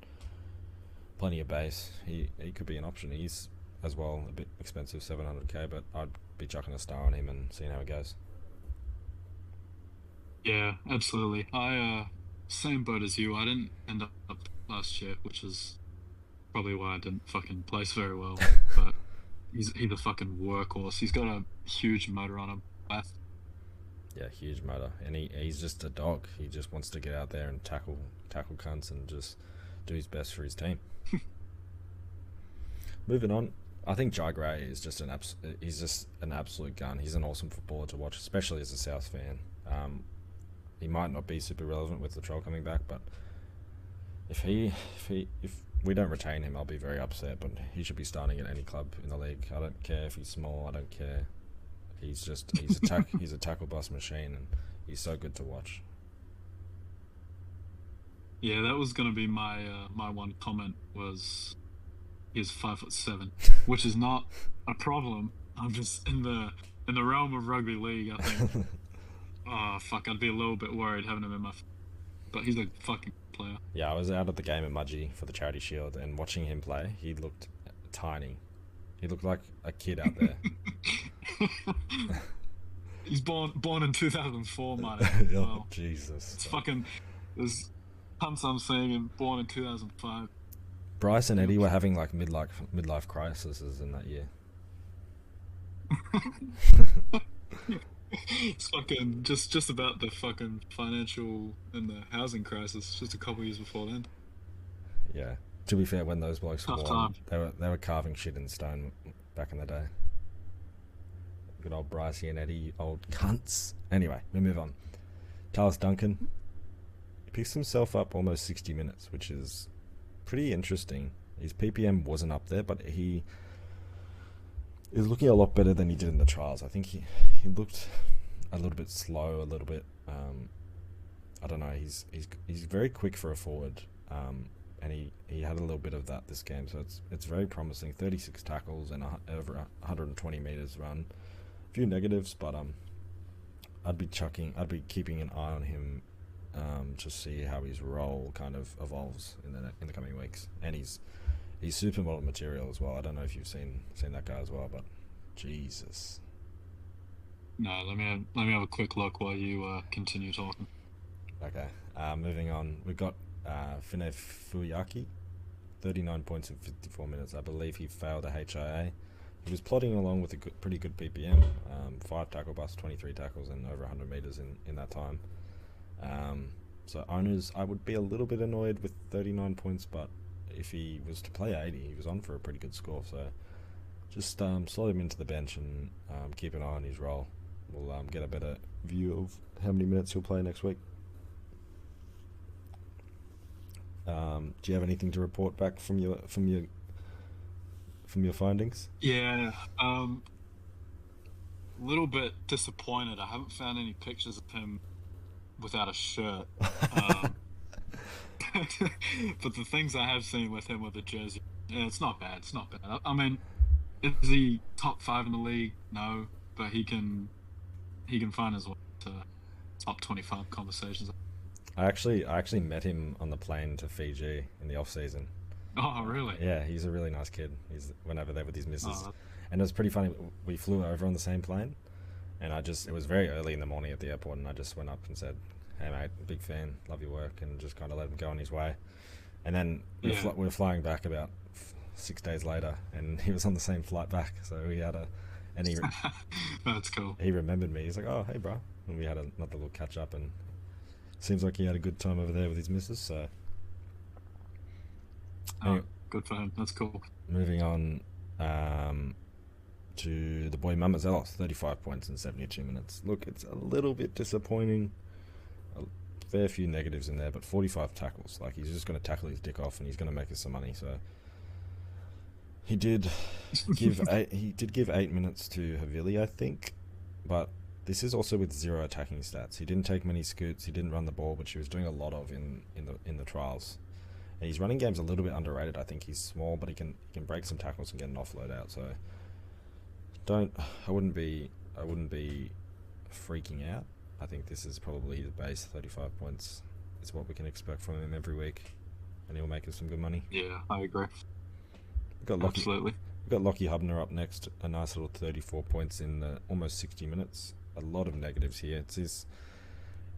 plenty of base. He could be an option. He's as well a bit expensive, 700k, but I'd be chucking a star on him and seeing how it goes. Yeah, absolutely. I same boat as you. I didn't end up last year, which is probably why I didn't fucking place very well. But he's a fucking workhorse. He's got a huge motor on him. Yeah, huge motor, and he's just a dog. He just wants to get out there and tackle cunts and just do his best for his team. Moving on, I think Jai Gray is just an absolute gun. He's an awesome footballer to watch, especially as a South fan. He might not be super relevant with the Latrell coming back, but if we don't retain him, I'll be very upset. But he should be starting at any club in the league. I don't care if he's small. I don't care. He's a tackle bust machine, and he's so good to watch. Yeah, that was gonna be my my one comment was he's 5'7", which is not a problem. I'm just in the realm of rugby league. I think, oh fuck, I'd be a little bit worried having him in my. But he's a fucking player. Yeah, I was out at the game at Mudgee for the Charity Shield, and watching him play, he looked tiny. He looked like a kid out there. He's born in 2004, man. Oh, Wow. Jesus. It's fucking. There's tons I'm seeing him born in 2005. Bryce and Eddie were having like midlife crises in that year. It's fucking just about the fucking financial and the housing crisis. Just a couple years before then. Yeah. To be fair, when those blokes were Tough born, time. they were carving shit in stone back in the day. Good old Brycey and Eddie, old cunts. Anyway, we move on. Talis Duncan, he picks himself up almost 60 minutes, which is pretty interesting. His PPM wasn't up there, but he is looking a lot better than he did in the trials. I think he looked a little bit slow, a little bit. I don't know. He's very quick for a forward, and he had a little bit of that this game. So it's very promising. 36 tackles and over 120 meters run. A few negatives, but I'd be keeping an eye on him to see how his role kind of evolves in the coming weeks. And he's supermodel material as well. I don't know if you've seen that guy as well, but Jesus. No, let me have a quick look while you continue talking. Okay. Moving on, we've got Fine Fuyaki, 39 points in 54 minutes. I believe he failed a HIA. He was plodding along with a pretty good PPM, 5 tackle busts, 23 tackles, and over 100 meters in that time. So owners, I would be a little bit annoyed with 39 points, but if he was to play 80, he was on for a pretty good score. So just slot him into the bench and keep an eye on his role. We'll get a better view of how many minutes he'll play next week. Do you have anything to report back from your findings? Yeah, a little bit disappointed. I haven't found any pictures of him without a shirt. But the things I have seen with him with a jersey, yeah, it's not bad. It's not bad. I mean, is he top 5 in the league? No, but he can find his way to top 25 conversations. I actually met him on the plane to Fiji in the off season. Oh, really? Yeah, he's a really nice kid. He went over there with his missus, Oh, and it was pretty funny. We flew over on the same plane, and it was very early in the morning at the airport, and I just went up and said, "Hey mate, big fan, love your work," and just kind of let him go on his way. And then we were flying back about 6 days later, and he was on the same flight back, so we had that's cool. he remembered me. He's like, "Oh, hey bro," and we had another little catch up, and seems like he had a good time over there with his missus. So anyway, Good for him. That's cool. moving on to the boy Mamazelos, 35 points in 72 minutes. Look, it's a little bit disappointing. A fair few negatives in there, but 45 tackles. Like, he's just going to tackle his dick off, and he's going to make us some money. So he did give 8 minutes to Havili, I think, but this is also with 0 attacking stats. He didn't take many scoots. He didn't run the ball, which he was doing a lot of in the trials. And his running game's a little bit underrated. I think he's small, but he can break some tackles and get an offload out. So I wouldn't be freaking out. I think this is probably his base. 35 points is what we can expect from him every week, and he'll make us some good money. Yeah, I agree. Absolutely. We've got Lockie Hubner up next. A nice little 34 points in almost 60 minutes. A lot of negatives here. He's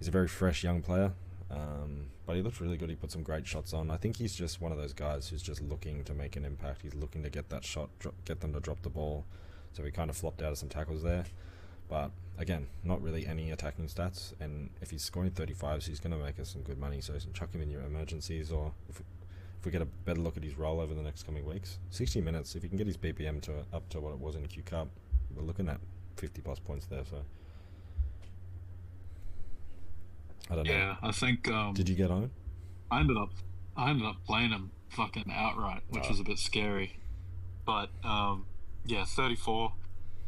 a very fresh young player, but he looked really good. He put some great shots on. I think he's just one of those guys who's just looking to make an impact. He's looking to get that shot, get them to drop the ball. So he kind of flopped out of some tackles there. But again, not really any attacking stats. And if he's scoring 35s, he's going to make us some good money. So chuck him in your emergencies, or if we get a better look at his role over the next coming weeks. 60 minutes, if he can get his BPM up to what it was in the Q Cup, we're looking at 50 plus points there. So I don't know. Yeah, I think. Did you get on? I ended up playing him fucking outright, which was a bit scary. But yeah, 34.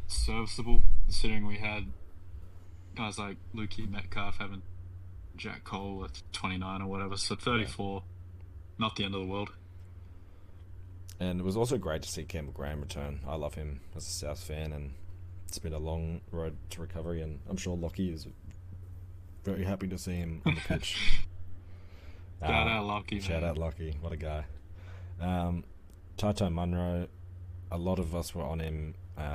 serviceable, considering we had guys like Lukey Metcalf having Jack Cole with 29 or whatever. So 34, not the end of the world. And it was also great to see Campbell Graham return. I love him as a South fan, and it's been a long road to recovery, and I'm sure Lockie is very happy to see him on the pitch. Shout out Lockie, Shout out Lockie. What a guy. Taito Munro, a lot of us were on him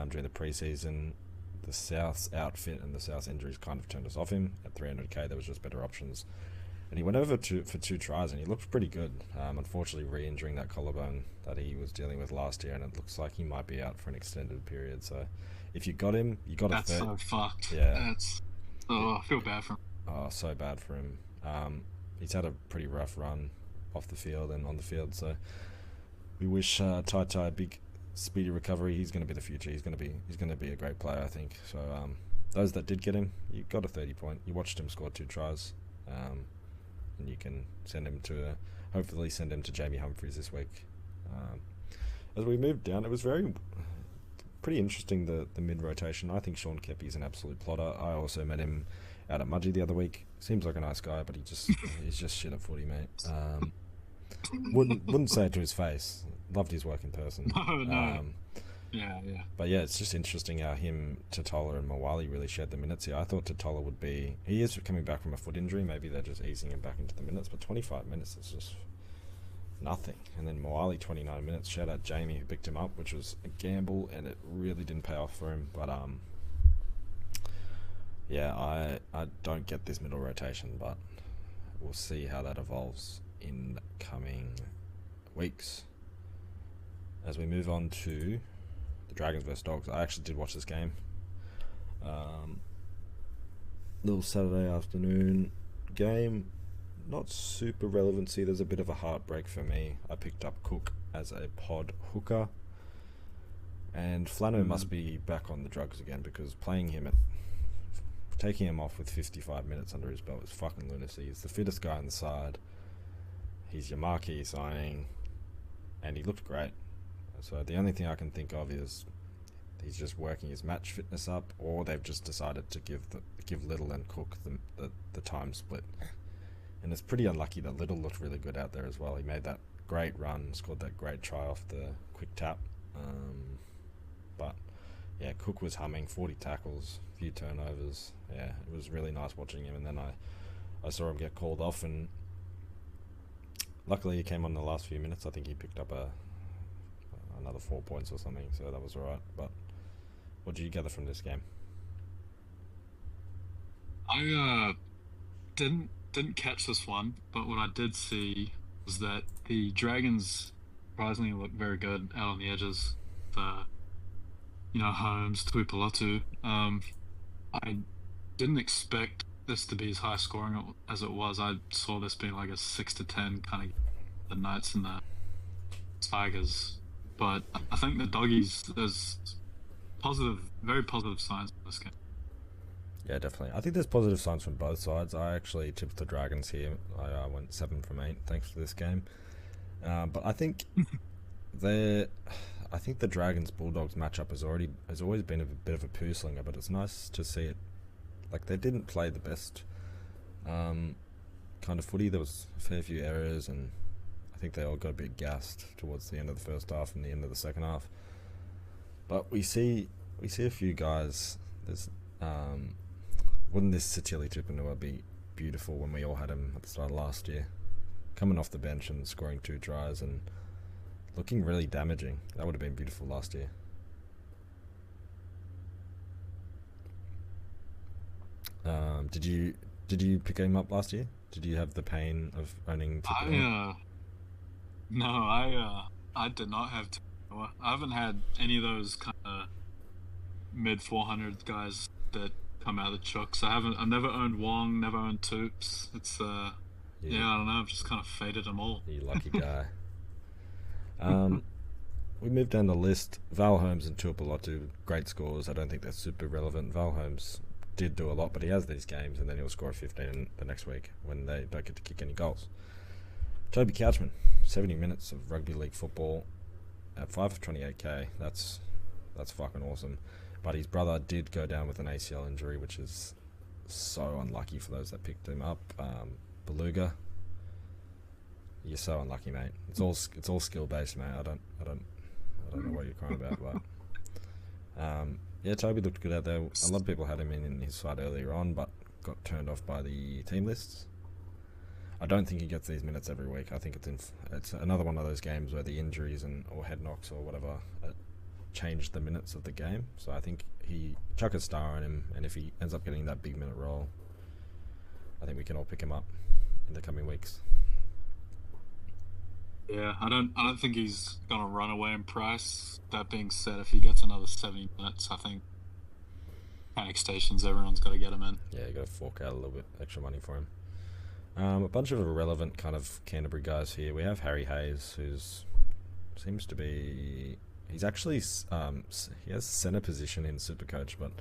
during the preseason. The South's outfit and the South's injuries kind of turned us off him. At 300k, there was just better options. And he went over for 2 tries, and he looked pretty good. Unfortunately, re-injuring that collarbone that he was dealing with last year, and it looks like he might be out for an extended period. So, if you got him, you got That's a so fucked. Yeah. I feel bad for him. Oh, so bad for him. He's had a pretty rough run off the field and on the field. So, we wish Tai a big, speedy recovery. He's going to be the future. He's going to be a great player, I think. So, those that did get him, you got a 30-point. You watched him score 2 tries. And you can send him to hopefully send him to Jamie Humphries this week. As we moved down, it was pretty interesting, the mid rotation. I think Sean Kepi's an absolute plotter. I also met him out at Mudgee the other week. Seems like a nice guy, but he's just shit at footy, mate. Wouldn't say it to his face. Loved his work in person. No. Yeah. But yeah, it's just interesting how him, Totola and Mawali really shared the minutes here. I thought Totola would be... He is coming back from a foot injury. Maybe they're just easing him back into the minutes. But 25 minutes is just nothing. And then Mawali, 29 minutes. Shout out Jamie who picked him up, which was a gamble, and it really didn't pay off for him. But yeah, I don't get this middle rotation, but we'll see how that evolves in coming weeks. As we move on to the Dragons vs Dogs, I actually did watch this game. Little Saturday afternoon game, not super relevancy. There's a bit of a heartbreak for me. I picked up Cook as a pod hooker, and Flano must be back on the drugs again, because taking him off with 55 minutes under his belt is fucking lunacy. He's the fittest guy on the side. He's your marquee signing, and he looked great. So the only thing I can think of is he's just working his match fitness up, or they've just decided to give Little and Cook the time split. And it's pretty unlucky that Little looked really good out there as well. He made that great run, scored that great try off the quick tap. But yeah, Cook was humming, 40 tackles, a few turnovers. Yeah, it was really nice watching him. And then I saw him get called off, and luckily he came on in the last few minutes. I think he picked up another 4 points or something, so that was alright. But what did you gather from this game? I didn't catch this one, but what I did see was that the Dragons surprisingly looked very good out on the edges. Holmes, Tuipulotu. I didn't expect this to be as high scoring as it was. I saw this being like a 6-10 kind of the Knights and the Tigers. But I think the Doggies, there's very positive signs in this game. Yeah, definitely. I think there's positive signs from both sides. I actually tipped the Dragons here. I went 7 from 8 thanks to this game. But I think the Dragons Bulldogs matchup has always been a bit of a poo slinger, but it's nice to see it. Like, they didn't play the best kind of footy. There was a fair few errors, and I think they all got a bit gassed towards the end of the first half and the end of the second half. But we see a few guys. There's wouldn't this Satili Tupanua be beautiful when we all had him at the start of last year, coming off the bench and scoring 2 tries and looking really damaging? That would have been beautiful last year. Did you pick him up last year? Did you have the pain of owning Tupanua? I did not have Tupanua. I haven't had any of those kind of mid 400 guys that come out of the chooks. I've never owned Wong, never owned Toops. It's I don't know, I've just kind of faded them all. You lucky guy. We moved down the list. Val Holmes and Tuipulotu, great scores. I don't think they're super relevant. Val Holmes did do a lot, but he has these games and then he'll score 15 the next week when they don't get to kick any goals. Toby Couchman, 70 minutes of rugby league football at 5 of 28k. That's fucking awesome. But his brother did go down with an ACL injury, which is so unlucky for those that picked him up. Beluga, you're so unlucky, mate. It's all skill based, mate. I don't know what you're crying about, but yeah, Toby looked good out there. A lot of people had him in his side earlier on, but got turned off by the team lists. I don't think he gets these minutes every week. I think it's another one of those games where the injuries or head knocks or whatever changed the minutes of the game. So I think he chuck a star on him, and if he ends up getting that big minute role, I think we can all pick him up in the coming weeks. Yeah, I don't think he's gonna run away in price. That being said, if he gets another 70 minutes, I think panic stations, everyone's got to get him in. Yeah, you got to fork out a little bit extra money for him. A bunch of irrelevant kind of Canterbury guys here. We have Harry Hayes, who's seems to be... He's actually... he has centre position in Supercoach, but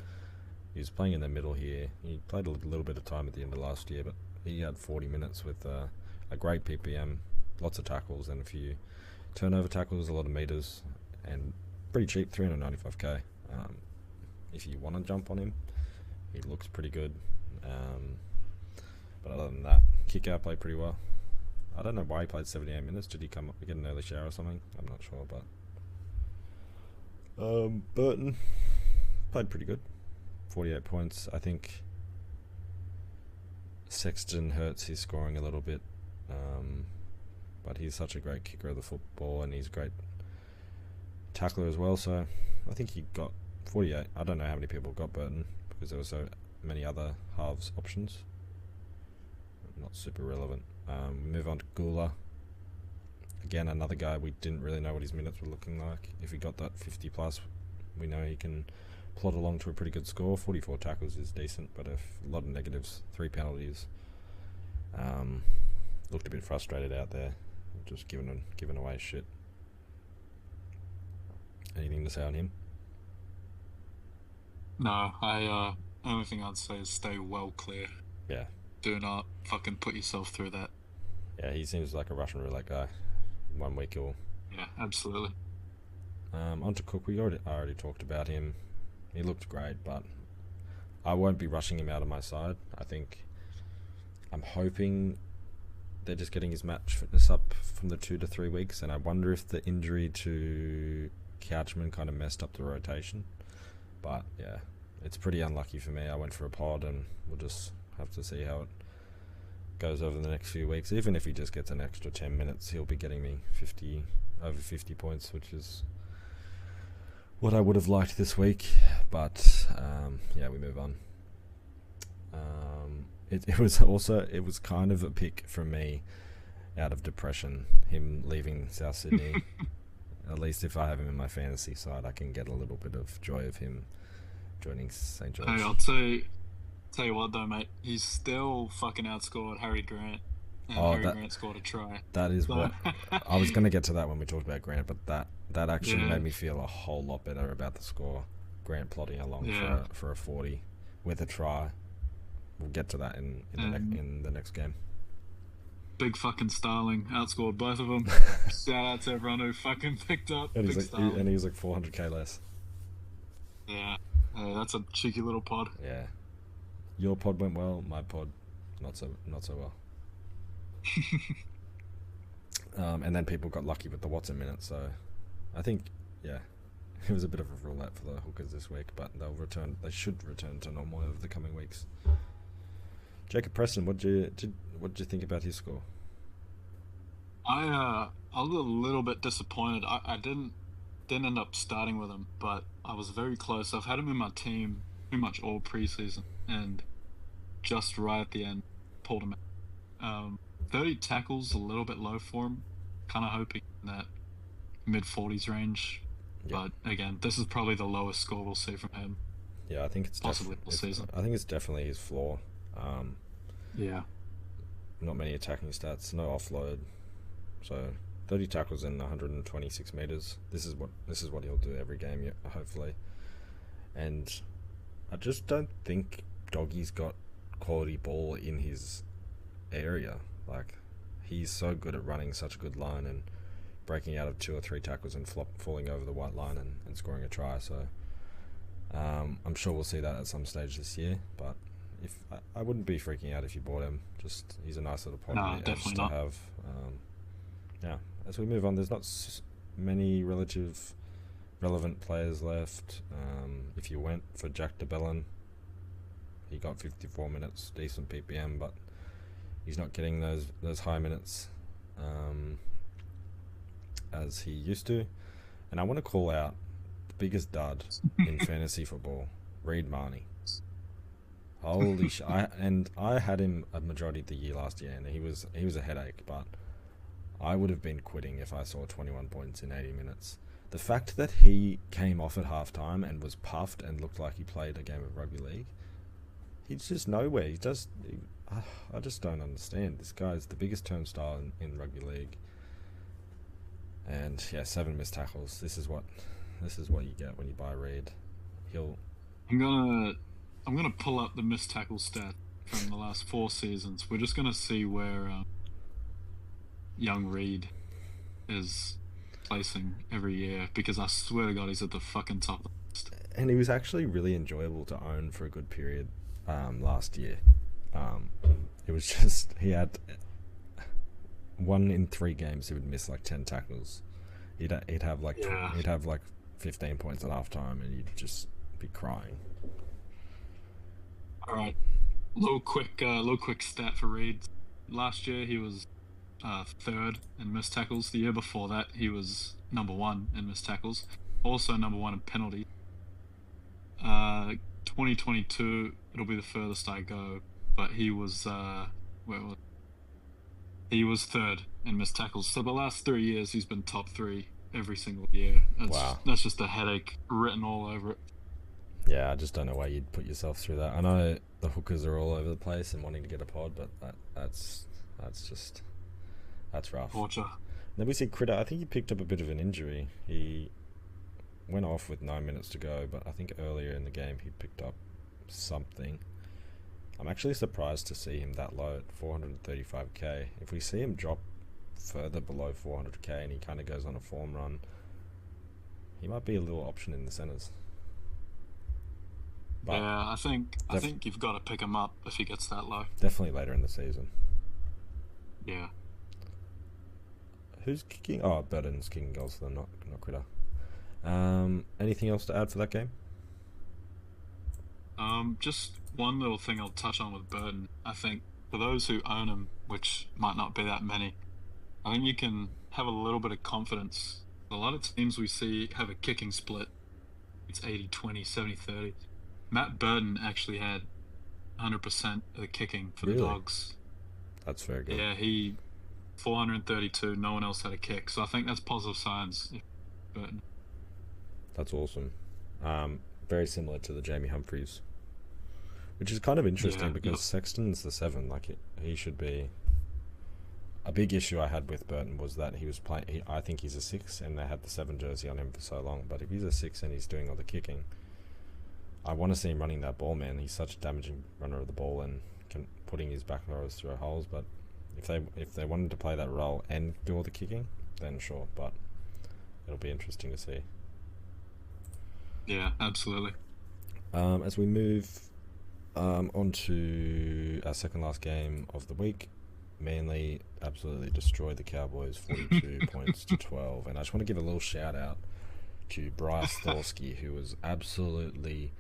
he's playing in the middle here. He played a little bit of time at the end of last year, but he had 40 minutes with a great PPM, lots of tackles and a few turnover tackles, a lot of metres, and pretty cheap, 395k. If you want to jump on him, he looks pretty good. But other than that, Kick-Out played pretty well. I don't know why he played 78 minutes. Did he come up and get an early shower or something? I'm not sure, but Burton played pretty good. 48 points. I think Sexton hurts his scoring a little bit, but he's such a great kicker of the football, and he's a great tackler as well, so I think he got 48. I don't know how many people got Burton, because there were so many other halves options. Not super relevant. We move on to Gula. Again, another guy we didn't really know what his minutes were looking like. If he got that 50 plus, we know he can plod along to a pretty good score. 44 tackles is decent, but a lot of negatives, 3 penalties. Looked a bit frustrated out there, just giving away shit. Anything to say on him? No, only thing I'd say is stay well clear. Yeah. Do not fucking put yourself through that. Yeah, he seems like a Russian roulette guy. 1 week he'll... Yeah, absolutely. On to Cook. We already talked about him. He looked great, but I won't be rushing him out of my side. I'm hoping they're just getting his match fitness up from the 2 to 3 weeks, and I wonder if the injury to Couchman kind of messed up the rotation. But yeah, it's pretty unlucky for me. I went for a pod, and we'll just have to see how it goes over the next few weeks. Even if he just gets an extra 10 minutes, he'll be getting me over 50 points, which is what I would have liked this week. But yeah, we move on. It was kind of a pick from me out of depression, him leaving South Sydney. At least if I have him in my fantasy side, I can get a little bit of joy of him joining St. George. Hey, I'll tell you what though, mate. He's still fucking outscored Harry Grant. And Harry Grant scored a try. That is what... I was going to get to that when we talked about Grant, but that actually made me feel a whole lot better about the score. Grant plodding along for a 40 with a try. We'll get to that in the next game. Big fucking Starling outscored both of them. Shout out to everyone who fucking picked up and Big Starling. And he was like 400k less. Yeah. That's a cheeky little pod. Yeah. Your pod went well, my pod not so well. And then people got lucky with the Watson minutes, so I think it was a bit of a roulette for the hookers this week, but they should return to normal over the coming weeks. Jacob Preston, what did you think about his score? I was a little bit disappointed. I didn't end up starting with him, but I was very close. I've had him in my team pretty much all preseason, and just right at the end, pulled him out. 30 tackles, a little bit low for him. Kind of hoping that mid-40s range. Yep. But again, this is probably the lowest score we'll see from him. Yeah, I think it's possibly all season. I think it's definitely his floor. Yeah. Not many attacking stats, no offload. So 30 tackles in 126 meters. This is what he'll do every game, hopefully. And I just don't think Doggy's got quality ball in his area. Like, he's so good at running such a good line and breaking out of 2 or 3 tackles and falling over the white line and scoring a try. So I'm sure we'll see that at some stage this year, but if I wouldn't be freaking out if you bought him. Just he's a nice little pod definitely to not. have. Yeah, as we move on, there's not many relevant players left. If you went for Jack de Belin, he got 54 minutes, decent PPM, but he's not getting those high minutes as he used to. And I want to call out the biggest dud in fantasy football, Reid Marnie. Holy shit! I had him a majority of the year last year, and he was a headache. But I would have been quitting if I saw 21 points in 80 minutes. The fact that he came off at halftime and was puffed and looked like he played a game of rugby league, he's just nowhere. I just don't understand. This guy's the biggest turnstile in rugby league. And yeah, 7 missed tackles. This is what you get when you buy Reid. I'm gonna pull up the missed tackle stat from the last 4 seasons. We're just gonna see where young Reid is placing every year, because I swear to God he's at the fucking top of the list. And he was actually really enjoyable to own for a good period last year. It was just he had 1 in 3 games he would miss like 10 tackles. He'd have like 15 points at halftime, and you'd just be crying. All right, little quick stat for Reid. Last year he was 3rd in missed tackles. The year before that he was number 1 in missed tackles, also number 1 in penalty. 2022 it'll be the furthest I go, but he was he was 3rd in missed tackles. So the last 3 years he's been top 3 every single year. That's just a headache written all over it. Yeah, I just don't know why you'd put yourself through that. I know the hookers are all over the place and wanting to get a pod, but that's rough. Torture. Then we see Critter. I think he picked up a bit of an injury. He went off with 9 minutes to go, but I think earlier in the game he picked up something. I'm actually surprised to see him that low at 435k. If we see him drop further below 400k and he kind of goes on a form run, he might be a little option in the centres. But yeah, I think you've got to pick him up if he gets that low. Definitely later in the season. Yeah. Who's kicking? Oh, Burton's kicking goals for them, not Critter. Anything else to add for that game? Just one little thing I'll touch on with Burton. I think for those who own him, which might not be that many, I think you can have a little bit of confidence. A lot of teams we see have a kicking split. It's 80-20, 70-30. Matt Burton actually had 100% of the kicking for the Dogs. That's very good. Yeah, he 432. No one else had a kick, so I think that's positive signs. Burton. That's awesome. Very similar to the Jamie Humphries, which is kind of interesting because Sexton's the 7. Like he should be. A big issue I had with Burton was that he was playing. I think he's a 6, and they had the 7 jersey on him for so long. But if he's a 6 and he's doing all the kicking, I want to see him running that ball, man. He's such a damaging runner of the ball and putting his back rows through holes. But if they wanted to play that role and do all the kicking, then sure. But it'll be interesting to see. Yeah, absolutely. As we move on to our second last game of the week, Manly absolutely destroyed the Cowboys 42 points to 12. And I just want to give a little shout out to Bryce Thorsky, who was absolutely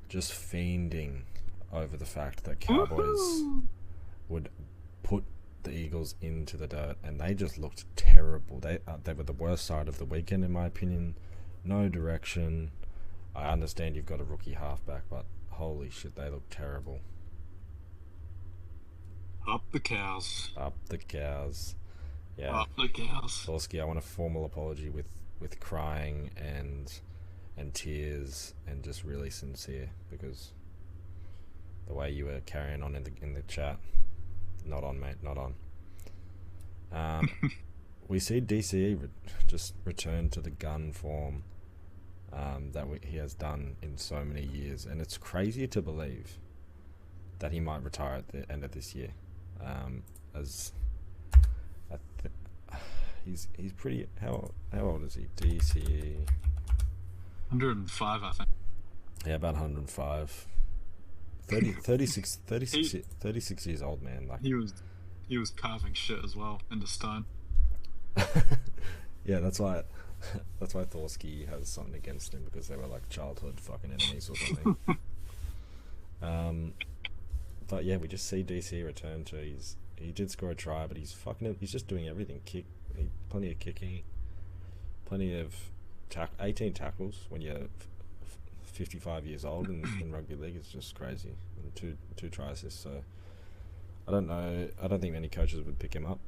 just fiending over the fact that Cowboys would put the Eagles into the dirt, and they just looked terrible. They were the worst side of the weekend, in my opinion. No direction. I understand you've got a rookie halfback, but holy shit, they look terrible. Up the cows. Up the cows. Yeah. Up the cows. Thorsky, I want a formal apology with crying and tears and just really sincere, because the way you were carrying on in the chat, not on, mate, not on. We see DCE just return to the gun form that he has done in so many years, and it's crazy to believe that he might retire at the end of this year. He's pretty. How old is he? DCE 105, I think. Yeah, about 105. 36 years old, man. Like, he was carving shit as well into stone. yeah, that's why Thorsky has something against him, because they were like childhood fucking enemies or something. But yeah, we just see DC return to he did score a try, but he's just doing everything. Plenty of kicking, plenty of 18 tackles when you're 55 years old in rugby league. It's just crazy. And two try assists. So I don't know. I don't think many coaches would pick him up.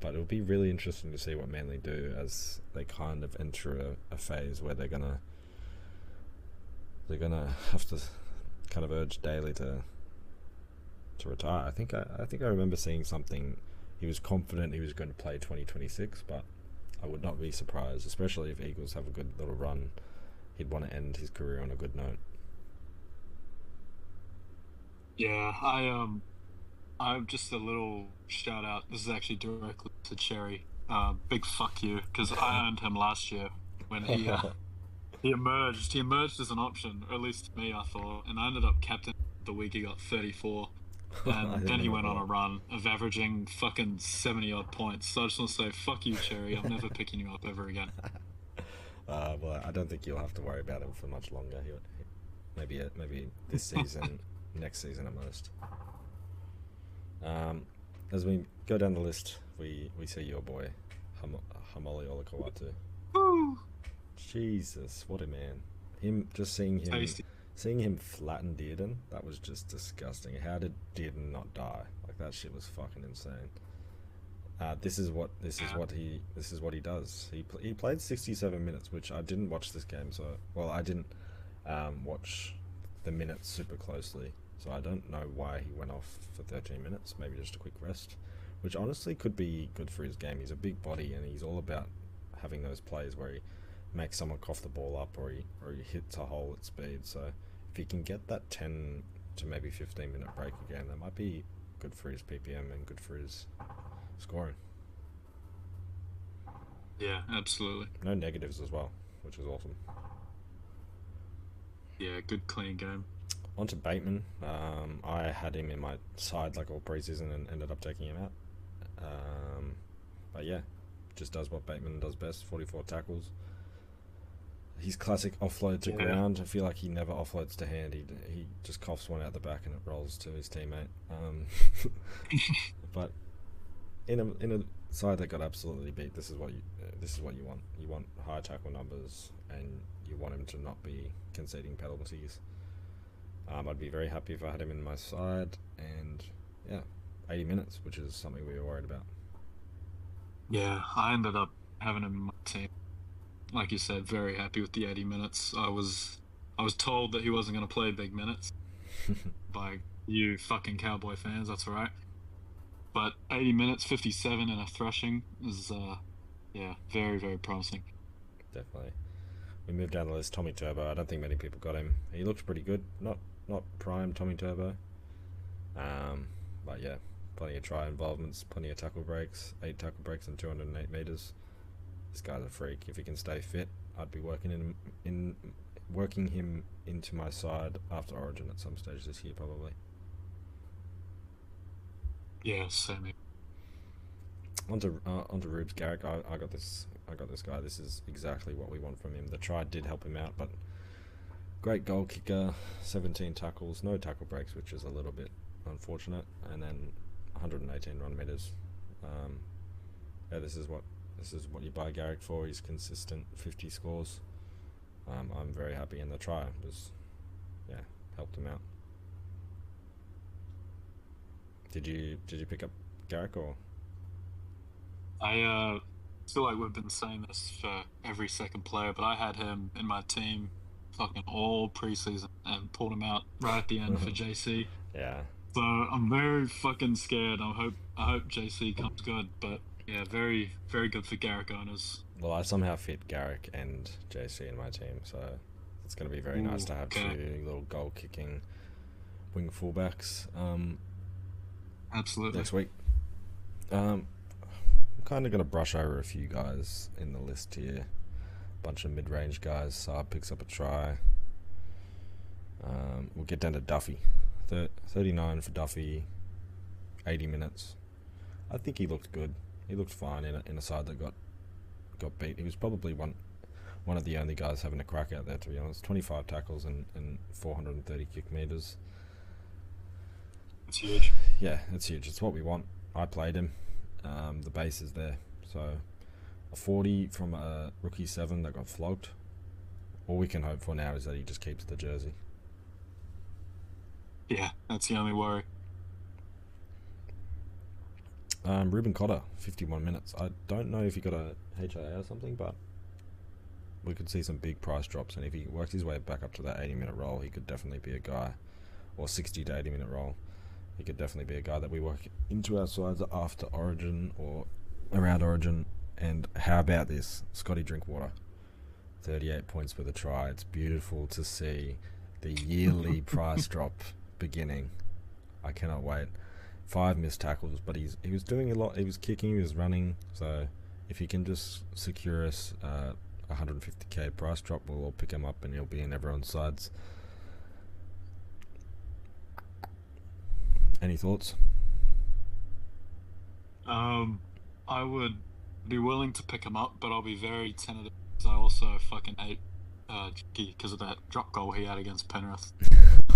But it'll be really interesting to see what Manly do as they kind of enter a phase where they're gonna have to kind of urge Daly to retire. I think I remember seeing something. He was confident he was going to play 2026, but I would not be surprised, especially if Eagles have a good little run. He'd want to end his career on a good note. Yeah, I'm just a little shout out. This is actually directly to Cherry. Big fuck you, because I owned him last year when he emerged. He emerged as an option, or at least to me, I thought, and I ended up captain the week he got 34. And then he went on a run of averaging fucking 70 odd points. So I just want to say, fuck you, Cherry. I'm never picking you up ever again. Well, I don't think you'll have to worry about him for much longer. Maybe this season, next season at most. As we go down the list, we see your boy, Hamoli Olakawatu. Woo! Jesus, what a man! Seeing him flatten Dearden, that was just disgusting. How did Dearden not die? Like, that shit was fucking insane. This is what he does. He played 67 minutes, which I didn't watch this game. I didn't watch the minutes super closely, so I don't know why he went off for 13 minutes. Maybe just a quick rest, which honestly could be good for his game. He's a big body, and he's all about having those plays where he makes someone cough the ball up, or he hits a hole at speed. So if he can get that 10 to maybe 15 minute break again, that might be good for his PPM and good for his scoring. Yeah, absolutely. No negatives as well, which is awesome. Yeah, good clean game. On to Bateman. I had him in my side like all preseason and ended up taking him out. But yeah, just does what Bateman does best, 44 tackles. His classic offload to ground. I feel like he never offloads to hand. He just coughs one out the back and it rolls to his teammate. But in a side that got absolutely beat, this is what you want. You want high tackle numbers, and you want him to not be conceding penalties. I'd be very happy if I had him in my side, and yeah, 80 minutes, which is something we were worried about. Yeah, I ended up having him in my team. Like you said, very happy with the 80 minutes. I was told that he wasn't going to play big minutes by you fucking Cowboy fans. That's all right. But 80 minutes, 57 and a thrashing is, very, very promising. Definitely. We moved down the list. Tommy Turbo. I don't think many people got him. He looked pretty good. Not prime Tommy Turbo. But yeah, plenty of try involvements, plenty of tackle breaks, 8 tackle breaks and 208 meters. This guy's a freak. If he can stay fit, I'd be working him into my side after Origin at some stage this year, probably. Yeah, same here. Onto Rubes Garrick. I got this guy. This is exactly what we want from him. The try did help him out, but great goal kicker, 17 tackles, no tackle breaks, which is a little bit unfortunate, and then 118 run meters. This is what you buy Garrick for. He's consistent, 50 scores. I'm very happy, and the try was, helped him out. Did you pick up Garrick, or? I feel like we've been saying this for every second player, but I had him in my team fucking all preseason and pulled him out right at the end for JC. Yeah. So I'm very fucking scared. I hope JC comes good, but yeah, very, very good for Garrick owners. Well, I somehow fit Garrick and JC in my team, so it's going to be very nice to have two little goal-kicking wing fullbacks absolutely next week. I'm kind of going to brush over a few guys in the list here. Bunch of mid-range guys. Saab picks up a try. We'll get down to Duffy. 39 for Duffy, 80 minutes. I think he looked good. He looked fine in a side that got beat. He was probably one of the only guys having a crack out there, to be honest. 25 tackles and 430 kick meters. It's huge. Yeah, it's huge. It's what we want. I played him. The base is there. So a 40 from a rookie 7 that got flogged. All we can hope for now is that he just keeps the jersey. Yeah, that's the only worry. Ruben Cotter, 51 minutes. I don't know if he got a HIA or something, but we could see some big price drops, and if he works his way back up to that 80-minute role, he could definitely be a guy, or 60 to 80-minute role. He could definitely be a guy that we work into our sides after Origin or around Origin. And how about this? Scotty Drinkwater, 38 points with a try. It's beautiful to see the yearly price drop beginning. I cannot wait. 5 missed tackles, but he was doing a lot. He was kicking, he was running. So if he can just secure us 150k price drop, we'll all pick him up and he'll be in everyone's sides. Any thoughts? I would be willing to pick him up, but I'll be very tentative because I also fucking hate Jackie because of that drop goal he had against Penrith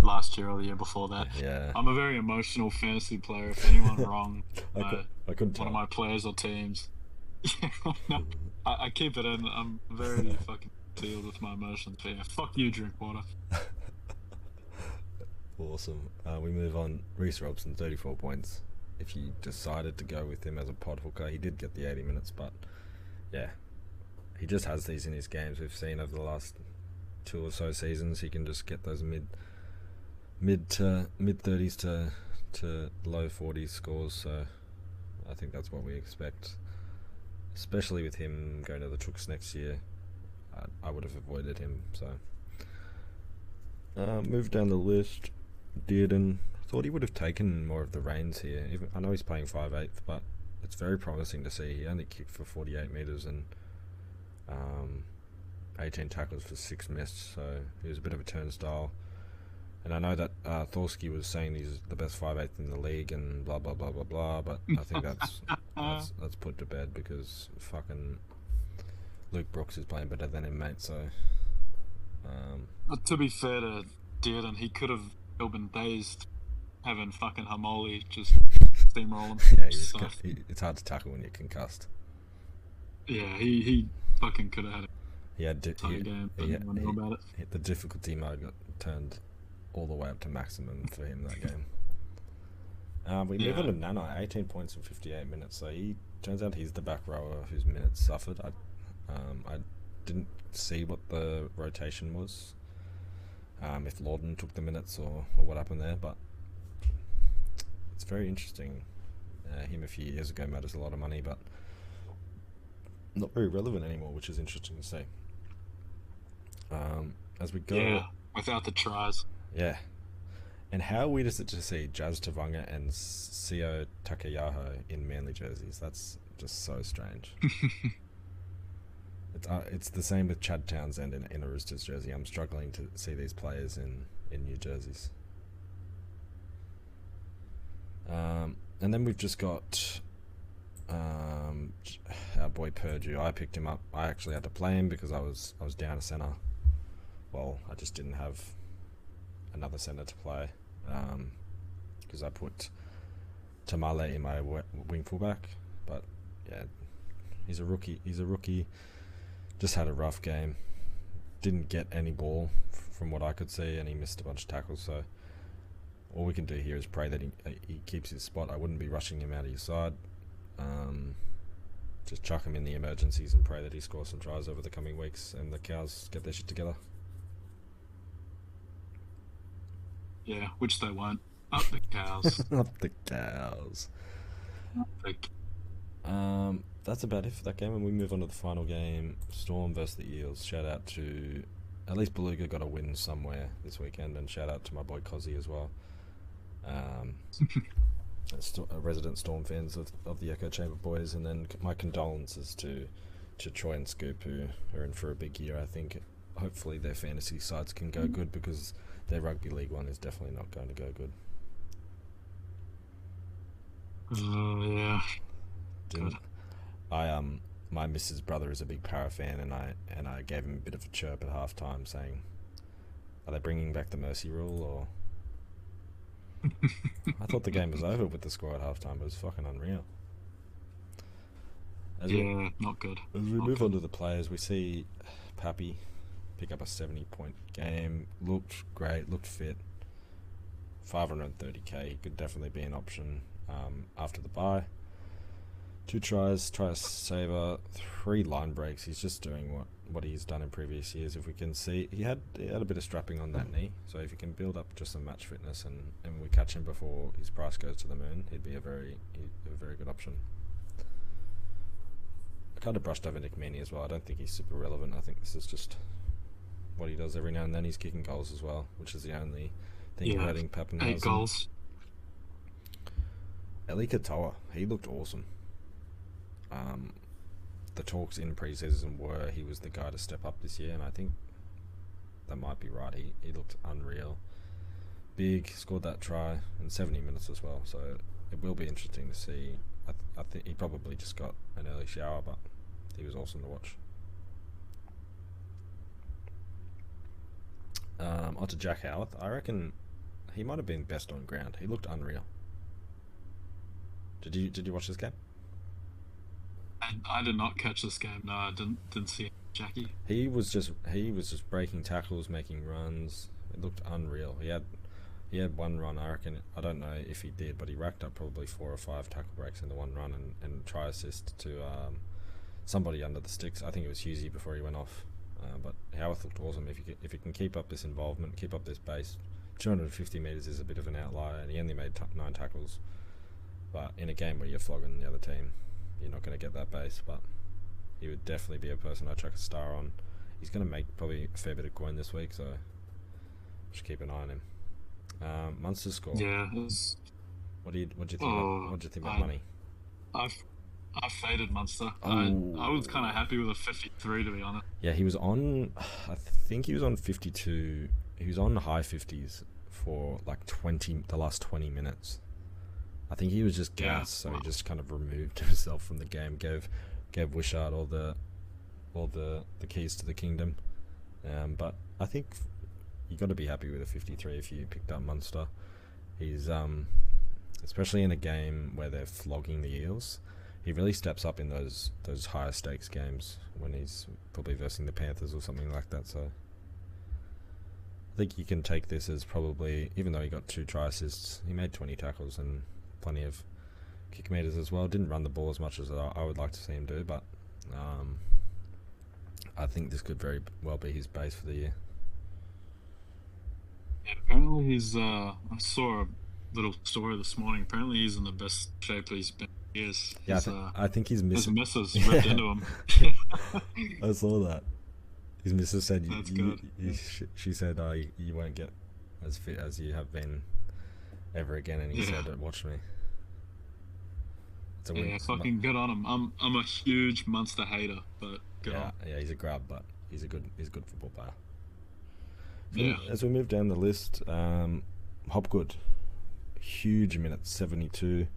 last year or the year before that. Yeah. I'm a very emotional fantasy player. If anyone wrong, I couldn't tell. one of my players or teams, no, I keep it in. I'm very fucking sealed with my emotions. But yeah, fuck you, Drinkwater. Awesome. We move on. Reece Robson, 34 points. If you decided to go with him as a pod hooker, he did get the 80 minutes, but yeah, he just has these in his games. We've seen over the last 2 or so seasons, he can just get those mid 30s to low 40s scores. So I think that's what we expect, especially with him going to the Chooks next year. I would have avoided him. So move down the list. Dearden, thought he would have taken more of the reins here. I know he's playing 5'8", but it's very promising to see. He only kicked for 48 metres and 18 tackles for 6 missed, so he was a bit of a turnstile. And I know that Thorsky was saying he's the best 5'8" in the league and blah blah blah blah blah, but I think that's put to bed because fucking Luke Brooks is playing better than him, mate. So to be fair to Dearden, he could have been dazed having fucking Hamoli just steamroll him. Yeah, it's hard to tackle when you're concussed. Yeah, he fucking could have had game. About it. The difficulty mode got turned all the way up to maximum for him that game. We move on to Nana, 18 points in 58 minutes. So he turns out he's the back rower whose minutes suffered. I didn't see what the rotation was. If Lawden took the minutes or what happened there, but it's very interesting. Him a few years ago matters a lot of money, but not very relevant anymore, which is interesting to see. As we go, without the tries. Yeah, and how weird is it to see Jazz Tavanga and Sio Takayaho in Manly jerseys? That's just so strange. It's the same with Chad Townsend in a Roosters jersey. I'm struggling to see these players in new jerseys. And then we've just got our boy Purdue. I picked him up. I actually had to play him because I was down a centre. Well, I just didn't have another centre to play because I put Tamale in my wing fullback. But yeah, he's a rookie. Just had a rough game. Didn't get any ball from what I could see, and he missed a bunch of tackles. So all we can do here is pray that he keeps his spot. I wouldn't be rushing him out of your side. Just chuck him in the emergencies and pray that he scores some tries over the coming weeks and the Cows get their shit together. Yeah, which they won't. Up the Cows. Up the Cows. That's about it for that game, and we move on to the final game, Storm versus the Eels. Shout out to, at least Beluga got a win somewhere this weekend, and shout out to my boy Cozzy as well. Resident Storm fans of the Echo Chamber boys, and then my condolences to Troy and Scoop, who are in for a big year, I think. hopefully their fantasy sides can go good, because their rugby league one is definitely not going to go good. Yeah. Didn't I? My missus' brother is a big Para fan, and I gave him a bit of a chirp at halftime, saying, "Are they bringing back the mercy rule?" Or I thought the game was over with the score at halftime, but it was fucking unreal. Not good. As we move on to the players, we see Pappy pick up a 70-point game. Looked great, looked fit. 530k, he could definitely be an option after the bye. 2 tries, try a saver, 3 line breaks. He's just doing what he's done in previous years. If we can see, he had a bit of strapping on that knee, so if he can build up just some match fitness and we catch him before his price goes to the moon, he'd be a very good option. I kind of brushed over Nick Meaney as well. I don't think he's super relevant. I think this is just what he does every now and then. He's kicking goals as well, which is the only thing hurting Pappenhausen. 8 goals. Eli Katoa, he looked awesome. The talks in pre-season were he was the guy to step up this year, and I think that might be right. He looked unreal. Big, scored that try in 70 minutes as well, so it will be interesting to see. I think he probably just got an early shower, but he was awesome to watch. On to Jack Howarth. I reckon he might have been best on ground. He looked unreal. Did you watch this game? I did not catch this game. No, I didn't see Jackie. He was just breaking tackles, making runs. It looked unreal. He had one run. I reckon. I don't know if he did, but he racked up probably 4 or 5 tackle breaks in the one run and try assist to somebody under the sticks. I think it was Hughesy before he went off. But Howarth looked awesome. If he can keep up this involvement, keep up this pace, 250 metres is a bit of an outlier, and he only made 9 tackles. But in a game where you're flogging the other team, you're not going to get that base. But he would definitely be a person I'd chuck a star on. He's going to make probably a fair bit of coin this week, so just keep an eye on him. Munster's score. Yeah. What do you think? What do you think about money? I faded Munster. I was kind of happy with a 53, to be honest. Yeah, he was on. I think he was on 52. He was on high 50s for like the last 20 minutes. I think he was just gassed, so he just kind of removed himself from the game. Gave Wishart all the keys to the kingdom. But I think you got to be happy with a 53 if you picked up Munster. He's especially in a game where they're flogging the Eels. He really steps up in those higher stakes games when he's probably versing the Panthers or something like that. So I think you can take this as probably, even though he got 2 try assists, he made 20 tackles and plenty of kick meters as well. Didn't run the ball as much as I would like to see him do, but I think this could very well be his base for the year. Yeah, apparently he's. I saw a little story this morning. Apparently he's in the best shape he's been. Yes. Yeah, I think his missus ripped into him. I saw that. His missus said, That's good. She said, you won't get as fit as you have been ever again, and he said, watch me. It's a win. Fucking good on him. I'm a huge Munster hater, but good on him. Yeah, he's a grub, but he's a good football player. Yeah. As we move down the list, Hopgood, huge minutes, 72.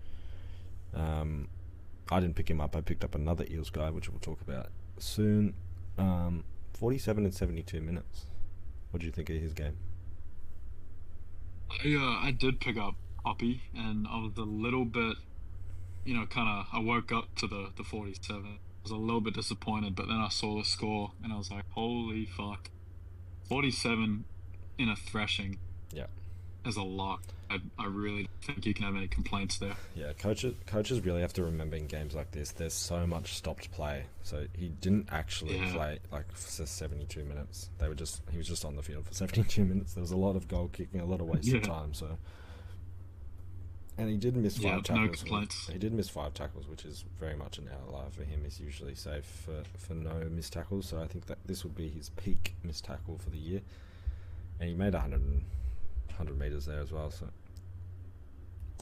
I didn't pick him up. I picked up another Eels guy, which we'll talk about soon. 47 and 72 minutes. What do you think of his game? I did pick up Hoppy, and I was a little bit, I woke up to the 47. I was a little bit disappointed, but then I saw the score, and I was like, holy fuck. 47 in a thrashing. Yeah. Is a lot. I really don't think you can have any complaints there. Yeah, coaches really have to remember in games like this, there's so much stopped play. So he didn't actually play for 72 minutes. He was just on the field for 72 minutes. There was a lot of goal kicking, a lot of wasted time. So, and he did miss 5 tackles. No complaints. He did miss 5 tackles, which is very much an outlier for him. He's usually safe for no missed tackles. So I think that this would be his peak missed tackle for the year. And he made 100 meters there as well, so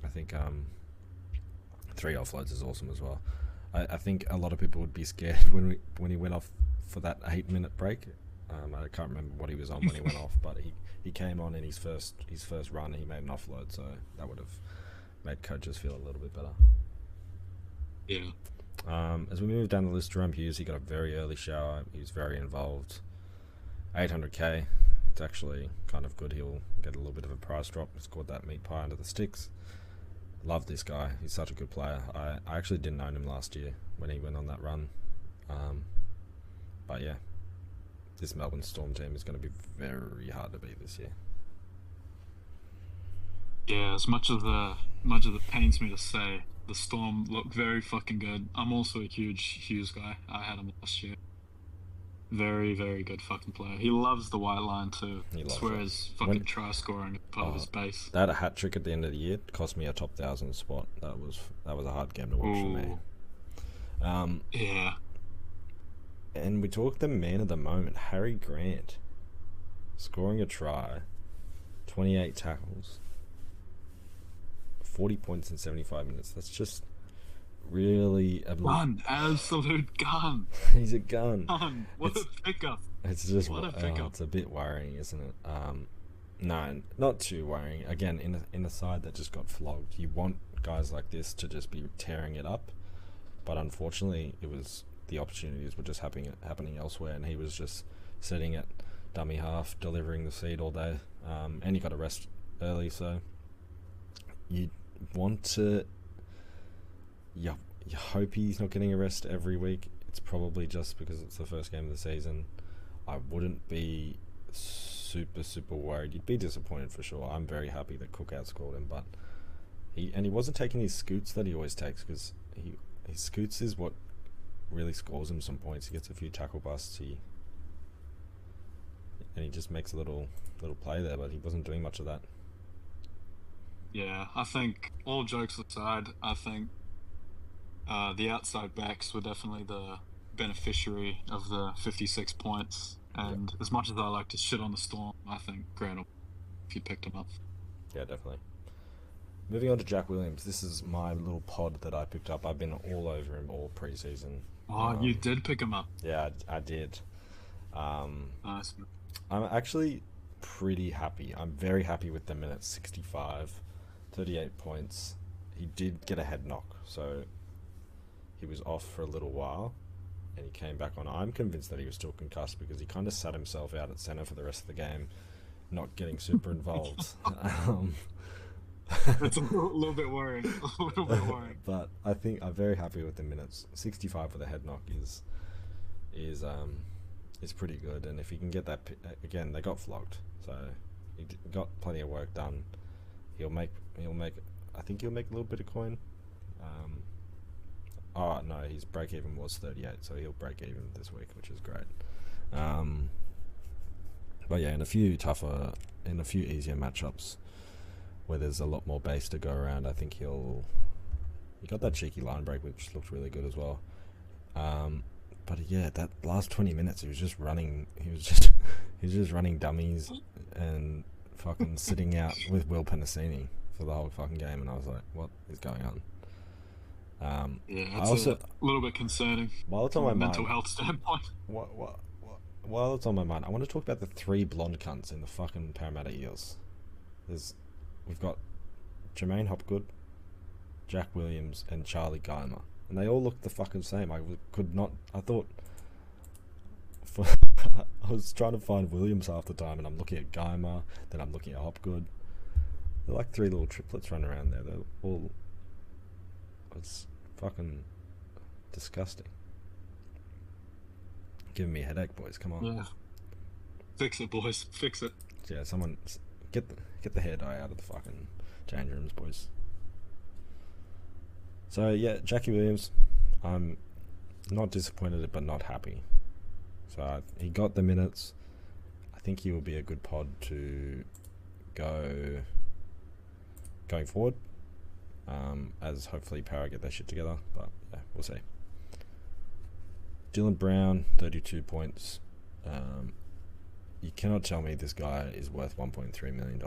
I think 3 offloads is awesome as well. I think a lot of people would be scared when he went off for that 8-minute break. I can't remember what he was on when he went off, but he came on in his first run. He made an offload, so that would have made coaches feel a little bit better. Yeah. As we move down the list, Jerome Hughes, he got a very early shower. He was very involved. 800k. It's actually kind of good. He'll get a little bit of a price drop. He scored that meat pie under the sticks. Love this guy. He's such a good player. I actually didn't own him last year when he went on that run. But yeah, this Melbourne Storm team is going to be very hard to beat this year. Yeah, as much as it pains me to say, the Storm look very fucking good. I'm also a huge Hughes guy. I had him last year. Very, very good fucking player. He loves the white line too. I swear his fucking try scoring is part of his base. That hat trick at the end of the year cost me a top 1,000 spot. That was a hard game to watch for me. Yeah. And we talked the man of the moment, Harry Grant, scoring a try, 28 tackles, 40 points in 75 minutes. That's just really gun, absolute gun. He's a gun. What a pickup. It's just it's a bit worrying, isn't it? No, not too worrying. Again, in a side that just got flogged, you want guys like this to just be tearing it up, but unfortunately, the opportunities were just happening elsewhere, and he was just sitting at dummy half, delivering the seed all day, and he got a rest early, so you want to. You hope he's not getting a rest every week. It's probably just because it's the first game of the season. I wouldn't be super worried. You'd be disappointed for sure. I'm very happy that Cook outscored him, but he wasn't taking his scoots that he always takes, because his scoots is what really scores him some points. He gets a few tackle busts, and he just makes a little play there, but he wasn't doing much of that. Yeah, I think, all jokes aside, I think the outside backs were definitely the beneficiary of the 56 points. And as much as I like to shit on the Storm, I think Grant will, if you picked him up. Yeah, definitely. Moving on to Jack Williams. This is my little pod that I picked up. I've been all over him all preseason. Oh, you did pick him up? Yeah, I did. Nice. I'm actually pretty happy. I'm very happy with the minutes. 65, 38 points. He did get a head knock, so he was off for a little while, and he came back on. I'm convinced that he was still concussed, because he kind of sat himself out at centre for the rest of the game, not getting super involved. That's a little bit worrying. But I think I'm very happy with the minutes. 65 with a head knock is pretty good, and if he can get that again, they got flogged, so he got plenty of work done. He'll make. I think he'll make a little bit of coin. Oh no, his break even was 38, so he'll break even this week, which is great. But yeah, in a few easier matchups where there's a lot more base to go around, I think he got that cheeky line break, which looked really good as well. But yeah, that last 20 minutes, he was just running. He was just running dummies and fucking sitting out with Will Penasini for the whole fucking game, and I was like, what is going on? Yeah, it's a little bit concerning. While it's on my mental health standpoint. While it's on my mind, I want to talk about the 3 blonde cunts in the fucking Parramatta Eels. We've got Jermaine Hopgood, Jack Williams, and Charlie Geimer, and they all look the fucking same. I was trying to find Williams half the time, and I'm looking at Geimer, then I'm looking at Hopgood. They're like 3 little triplets running around there. They're all... It's fucking disgusting. Giving me a headache, boys. Come on. Yeah. Fix it, boys. Fix it. Yeah, someone get the hair dye out of the fucking change rooms, boys. So yeah, Jackie Williams, I'm not disappointed but not happy. So he got the minutes. I think he will be a good pod to going forward. As hopefully Para get their shit together, but yeah, we'll see. Dylan Brown, 32 points. You cannot tell me this guy is worth $1.3 million.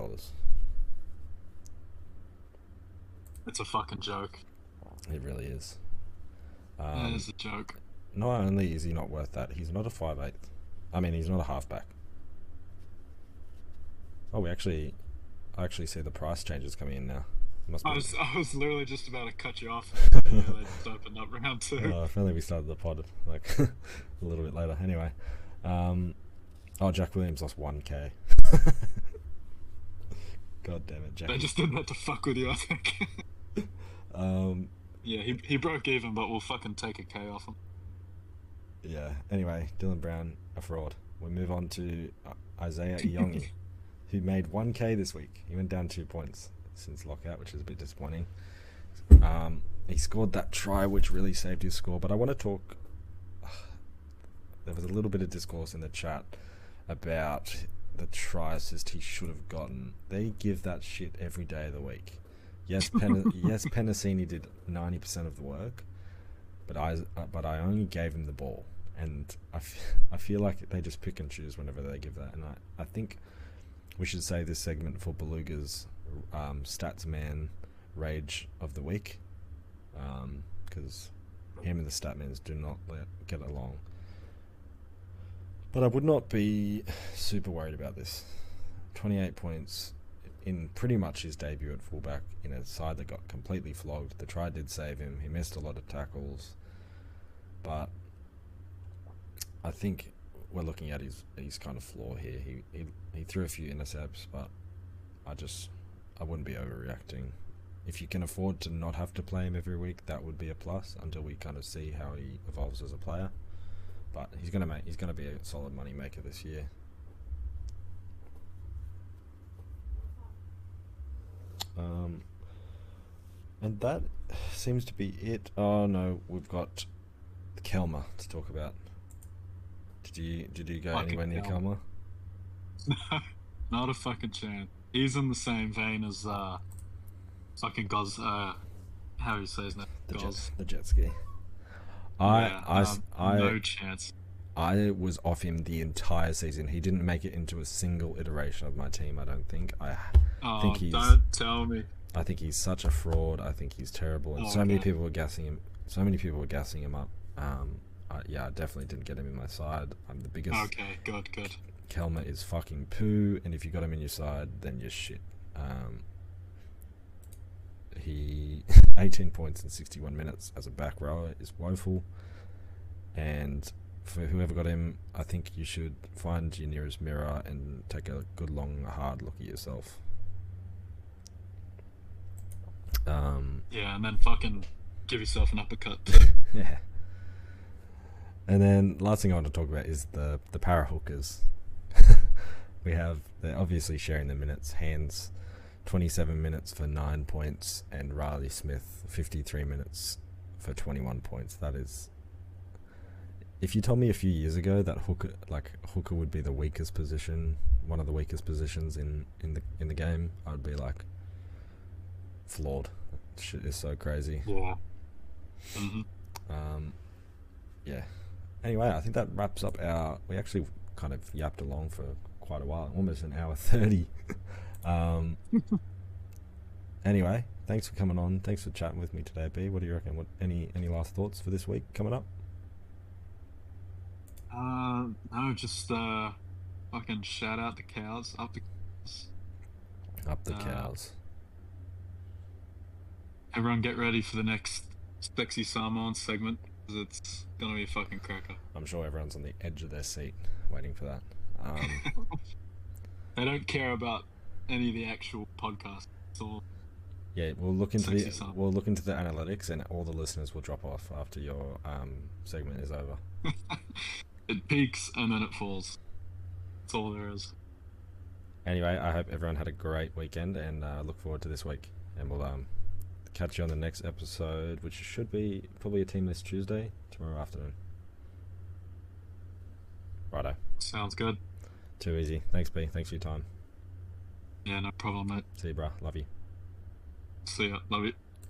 It's a fucking joke. It really is. It is a joke. Not only is he not worth that, he's not a 5'8". I mean, he's not a halfback. Oh, I actually see the price changes coming in now. Must be. I was literally just about to cut you off. Yeah, they just opened up round 2. If only we started the pod like a little bit later. Anyway, Jack Williams lost 1K. God damn it, Jack. They just did that to fuck with you, I think. Yeah, he broke even, but we'll fucking take a K off him. Yeah. Anyway, Dylan Brown, a fraud. We move on to Isaiah Iongi, who made 1K this week. He went down 2 points since lockout, which is a bit disappointing. He scored that try, which really saved his score. But I want to talk. There was a little bit of discourse in the chat about the try assist he should have gotten. They give that shit every day of the week. Yes, Penasini did 90% of the work, but I only gave him the ball, and I feel like they just pick and choose whenever they give that. And I think we should say this segment for Beluga's stats man rage of the week, because him and the statmans do not get along. But I would not be super worried about this. 28 points in pretty much his debut at fullback in a side that got completely flogged. The try did save him. He missed a lot of tackles. But I think we're looking at his kind of flaw here. He threw a few intercepts, but I wouldn't be overreacting. If you can afford to not have to play him every week, that would be a plus until we kind of see how he evolves as a player. But he's gonna be a solid money maker this year. And that seems to be it. Oh no, we've got Kelma to talk about. Did you go anywhere near Kelma? No, not a fucking chance. He's in the same vein as fucking Goz. How do you say his name? The jet ski. No chance. I was off him the entire season. He didn't make it into a single iteration of my team, I don't think. Don't tell me. I think he's such a fraud. I think he's terrible. And many people were gassing him. So many people were gassing him up. I definitely didn't get him in my side. I'm the biggest. Okay, good. Kelma is fucking poo, and if you got him in your side, then you're shit. He 18 points in 61 minutes as a back rower is woeful, and for whoever got him, I think you should find your nearest mirror and take a good long hard look at yourself. Yeah, and then fucking give yourself an uppercut. Yeah. And then last thing I want to talk about is the para hookers. They're obviously sharing the minutes. Hands 27 minutes for 9 points, and Riley Smith 53 minutes for 21 points. That is, if you told me a few years ago that hooker would be the weakest position, one of the weakest positions in the game, I would be like, flawed. That shit is so crazy. Yeah. Mm-hmm. Yeah. Anyway, I think that wraps up we actually kind of yapped along for quite a while, almost an hour 30. Anyway, thanks for coming on. Thanks for chatting with me today, B. What do you reckon? Any last thoughts for this week coming up? No, just fucking shout out the cows, up the cows. Up the cows. Everyone get ready for the next Sexy Samoan segment, because it's gonna be a fucking cracker. I'm sure everyone's on the edge of their seat waiting for that. They don't care about any of the actual podcasts. It's all we'll look into the analytics, and all the listeners will drop off after your segment is over. It peaks and then it falls. That's all there is. Anyway, I hope everyone had a great weekend, and look forward to this week. And we'll catch you on the next episode, which should be probably a Team List Tuesday, tomorrow afternoon. Righto. Sounds good. Too easy. Thanks, B. Thanks for your time. Yeah, no problem, mate. See you, bruh. Love you. See ya. Love you.